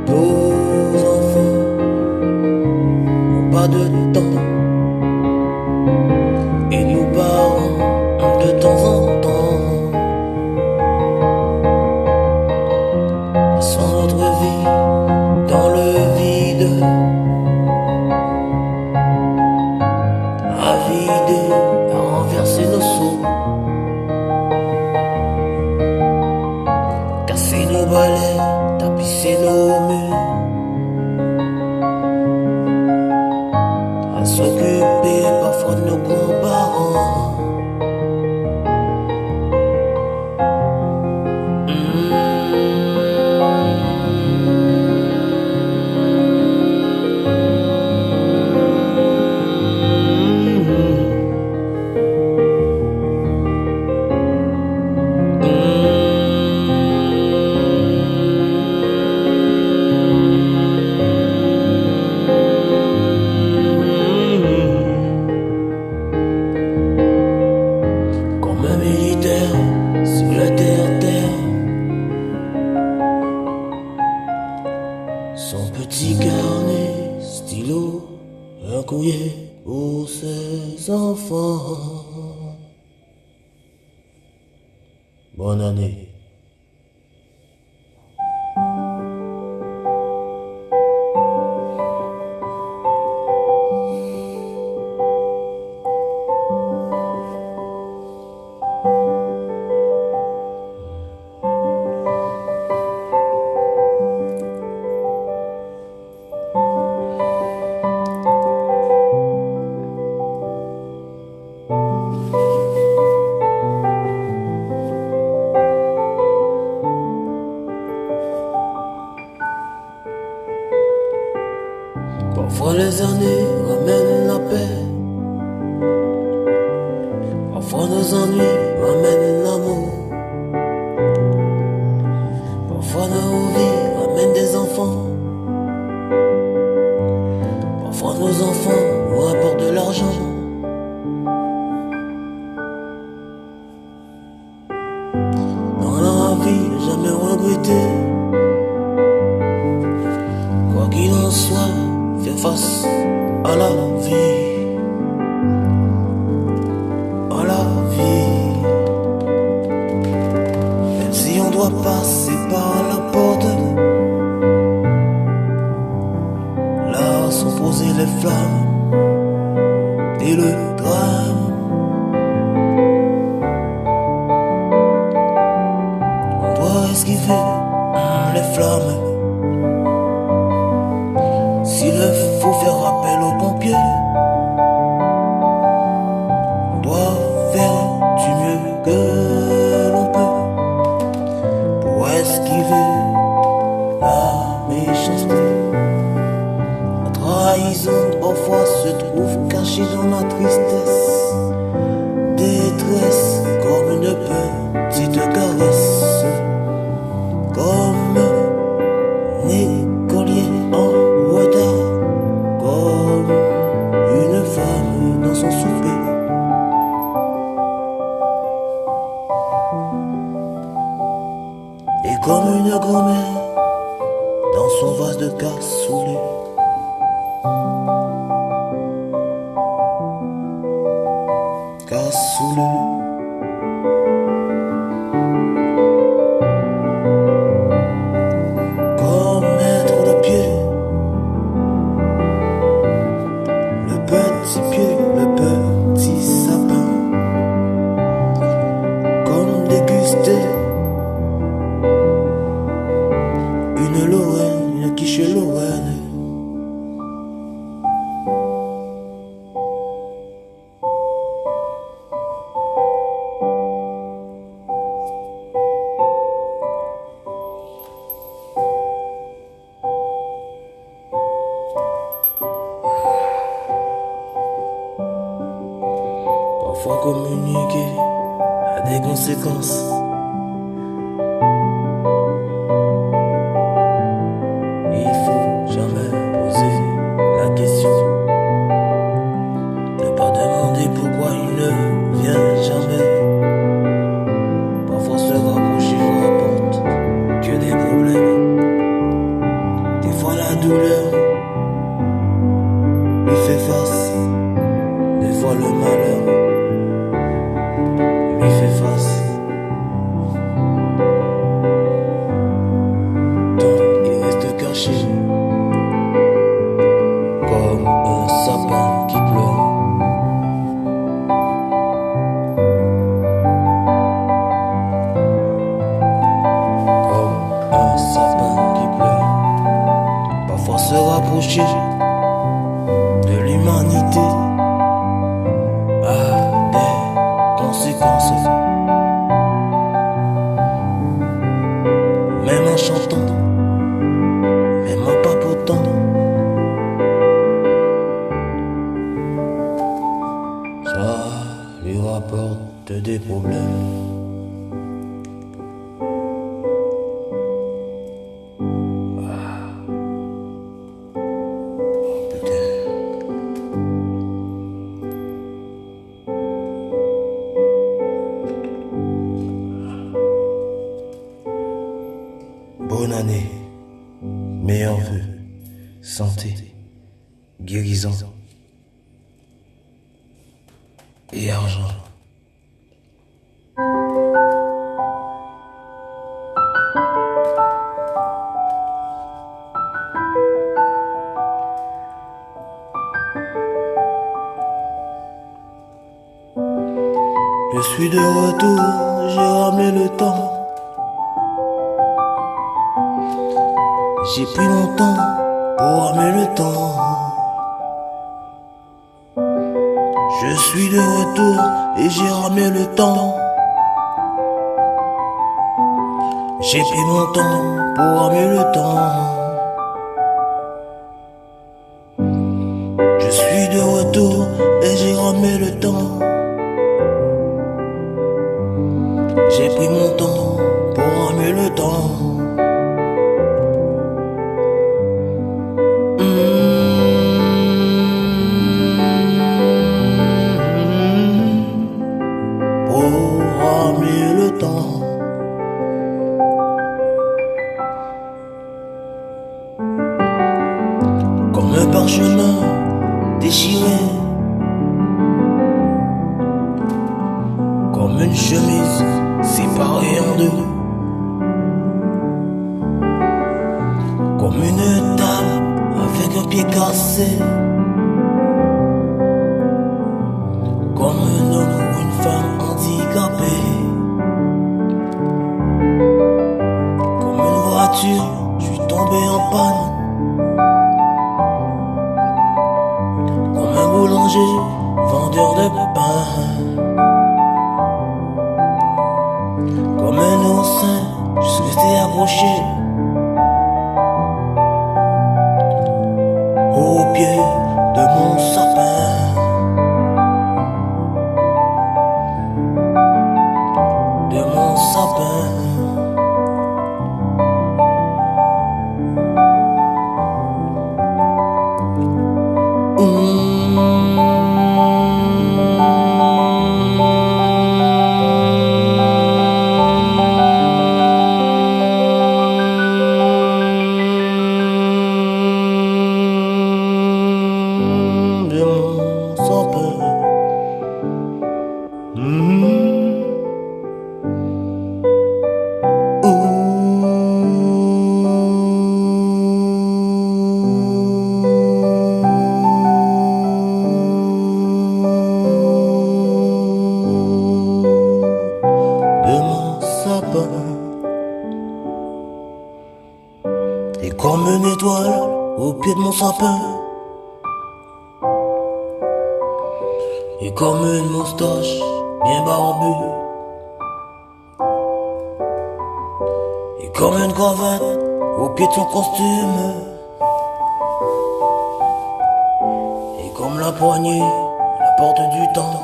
Nos enfants n'ont pas de temps, et nous parlons de temps en temps. Passons notre vie dans le vide, à vider, à renverser nos seaux, casser nos balais, tapisser nos murs, à s'occuper parfois de nos grands-parents. Sur la terre, son petit carnet, stylo, un courrier pour ses enfants. Bonne année. Parfois les années ramènent la paix, parfois nos ennuis ramènent l'amour, parfois nos vies ramènent des enfants, parfois nos enfants nous rapportent de l'argent. Dans la vie, jamais regretter, quoi qu'il en soit, fais face à la vie, à la vie. Même si on doit passer par la porte, là sont posées les flammes et le drame. On doit esquiver les flammes. S'il faut faire appel aux pompiers, on doit faire du mieux que l'on peut pour esquiver la méchanceté. La trahison parfois se trouve cachée dans la tristesse, détresse comme une petite caresse, comme un écolier en retard, comme une femme dans son souper. Et comme une grand-mère dans son vase de cassoulet. Cassoulet. Comme mettre le pied, le petit pied, le petit sapin. Comme déguster une Lorraine, une quiche Lorraine. Parfois communiquer a des conséquences. Il faut jamais poser la question, ne pas demander pourquoi il ne vient jamais. le malheur lui fait face. Tant il reste caché comme un sapin qui pleure. Comme un sapin qui pleure. Parfois se rapprocher de l'humanité a des conséquences. Même en chantant, même en papotant, ça lui rapporte des problèmes. Bonne année, meilleurs vœux, santé, guérison et argent. Je suis de retour, j'ai ramené le temps. J'ai pris mon temps pour ramener le temps. Je suis de retour et j'ai ramené le temps. J'ai pris mon temps pour ramener le temps. Je suis de retour et j'ai ramené le temps. J'ai pris mon temps pour ramener le temps. Pour ramener le temps. Comme un parchemin déchiré, comme une chemise séparée en deux, comme une table avec un pied cassé, comme un homme ou une femme handicapée, comme une voiture, je suis tombé en panne, comme un boulanger, vendeur de pain, comme un oursin, je suis resté accroché au pied de mon sapin. De mon sapin. De mon sapin. De mon sapin. Et comme une étoile au pied de mon sapin. Et comme une moustache bien barbue. Et comme une cravate au pied de son costume. Et comme la poignée à la porte du temps.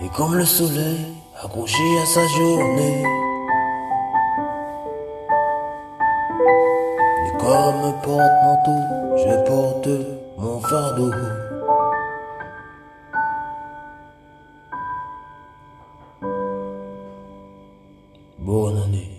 Et comme le soleil accroché à sa journée. Et comme un porte-manteau, je porte mon fardeau. Bonne année.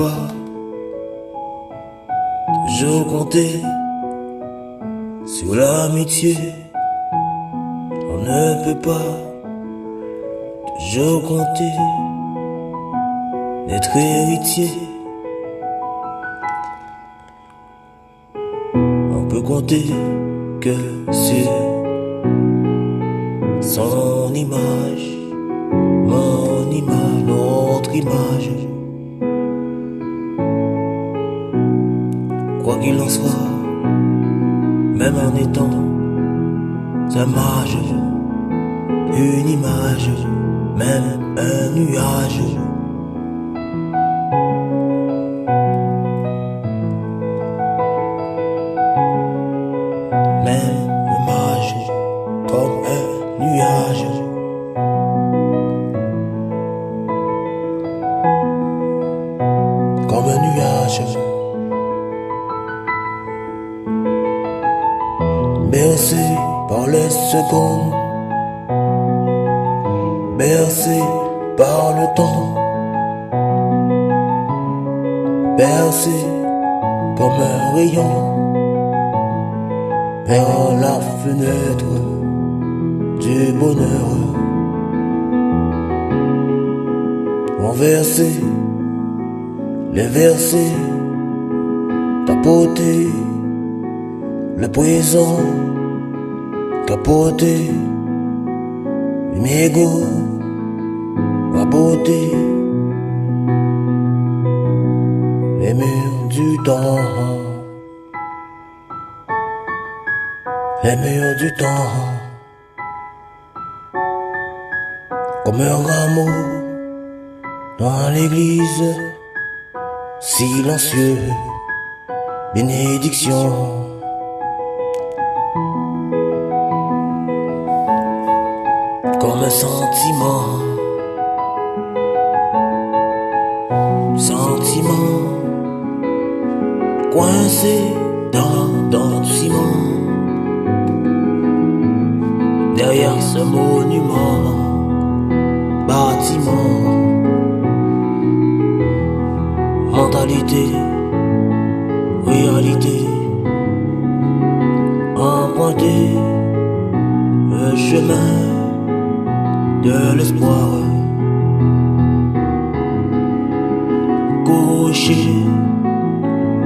pas toujours compter sur l'amitié. On ne peut pas toujours compter d'être héritier. On peut compter que sur son image, mon image, notre image. Quoi qu'il en soit, même en étant un mage, une image, même un nuage. Même un mage, comme un nuage. Comme un nuage. Bercé par les secondes, bercé par le temps, bercé comme un rayon vers la fenêtre du bonheur. Renverser les versets, tapoter le poison, capoter les mégots, raboter les murs du temps, les murs du temps, comme un rameau dans l'église, silencieux, bénédiction. Comme un sentiment, coincé dans du ciment. Derrière ce monument, bâtiment, mentalité, réalité, emprunter le chemin de l'espoir, cocher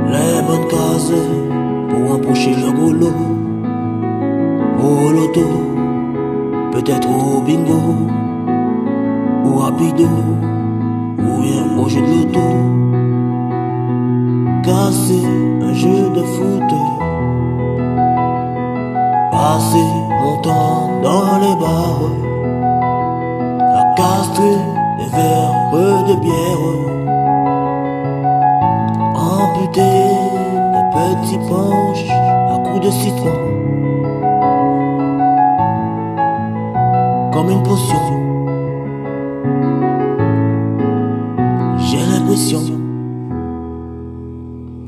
les bonnes cases pour empocher le boulot, au loto, peut-être au bingo, ou rapido, ou un projet de loto, casser un jeu de foot, passer mon temps dans les bars, castrer des verres de bière, amputer les petits penches à coups de citron, comme une potion. J'ai l'impression,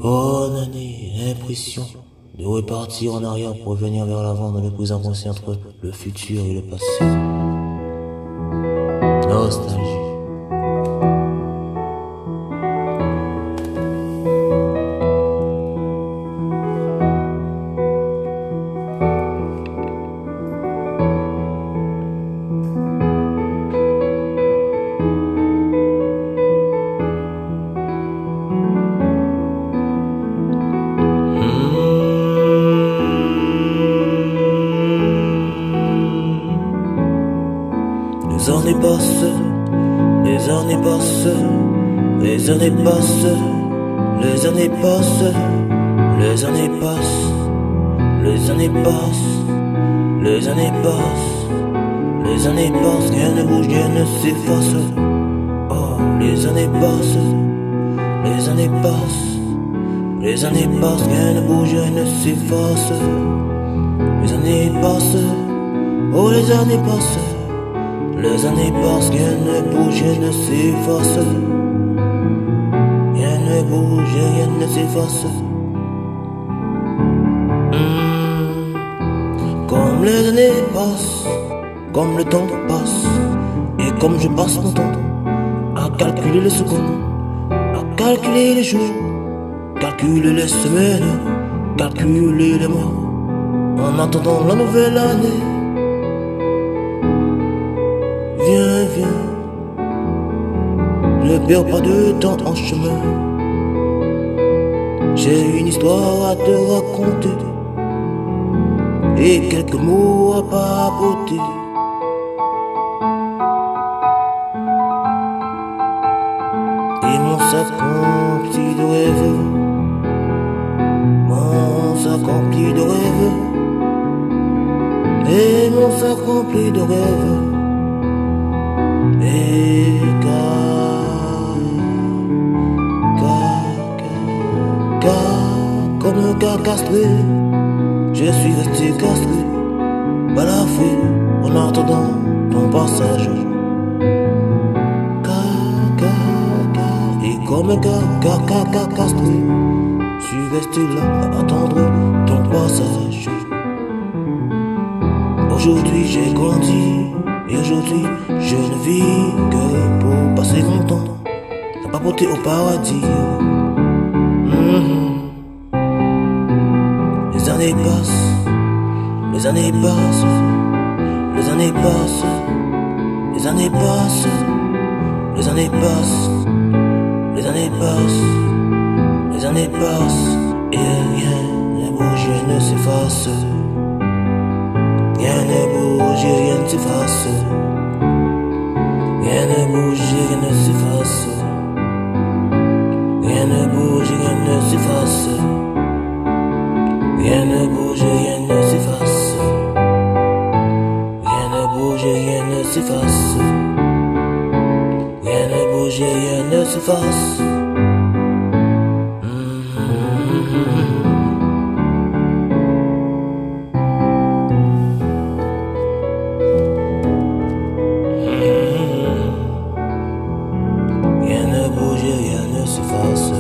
bonne année, l'impression de repartir en arrière pour revenir vers l'avant dans le cousin coincé entre le futur et le passé. Nostalgie. Les années passent, les années passent, les années passent, les années passent, les années passent, les années passent, les années passent, les années passent, rien ne bouge, rien ne s'efface. Oh, les années passent, les années passent, les années passent, rien ne bouge, rien ne s'efface. Les années passent, oh les années passent. Les années passent, rien ne bouge, rien ne s'efface. Rien ne bouge, rien ne s'efface. Comme les années passent, comme le temps passe, et comme je passe mon temps à calculer les secondes, à calculer les jours, calculer les semaines, calculer les mois, en attendant la nouvelle année. Viens, viens, ne perds pas de temps en chemin. J'ai une histoire à te raconter et quelques mots à papoter. Et mon sac rempli de rêves, mon sac rempli de rêves, et mon sac rempli de rêves. Et comme un gars castré, je suis resté castré, balafré, en attendant ton passage. Et comme un gars castré, je suis resté là à attendre ton passage. Aujourd'hui j'ai grandi, et aujourd'hui je ne vis que pour passer mon temps à papoter au paradis. Les années passent, les années passent, les années passent, les années passent, les années passent, les années passent, les années passent, et rien ne bouge, rien ne s'efface. Rien ne bouge, rien ne s'efface. Rien ne bouge, rien ne s'efface. Rien ne bouge, rien ne s'efface. Rien ne bouge, rien ne s'efface. Rien ne bouge, rien ne s'efface. Rien ne bouge, rien ne s'efface. Rien ne bouge, rien ne s'efface.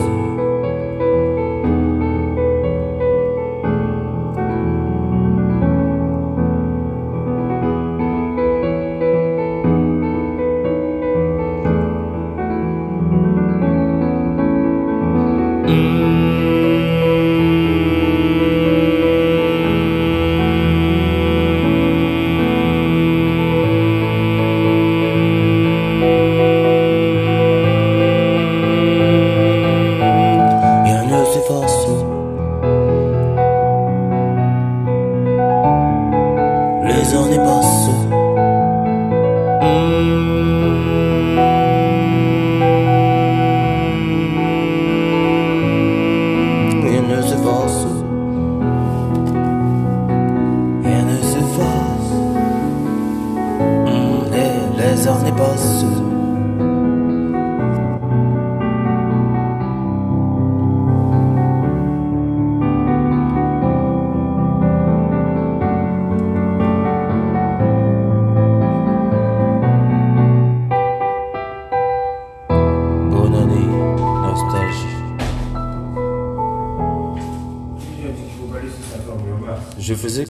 Les années passent. Rien ne s'efface. Rien ne s'efface. Les années passent. Je faisais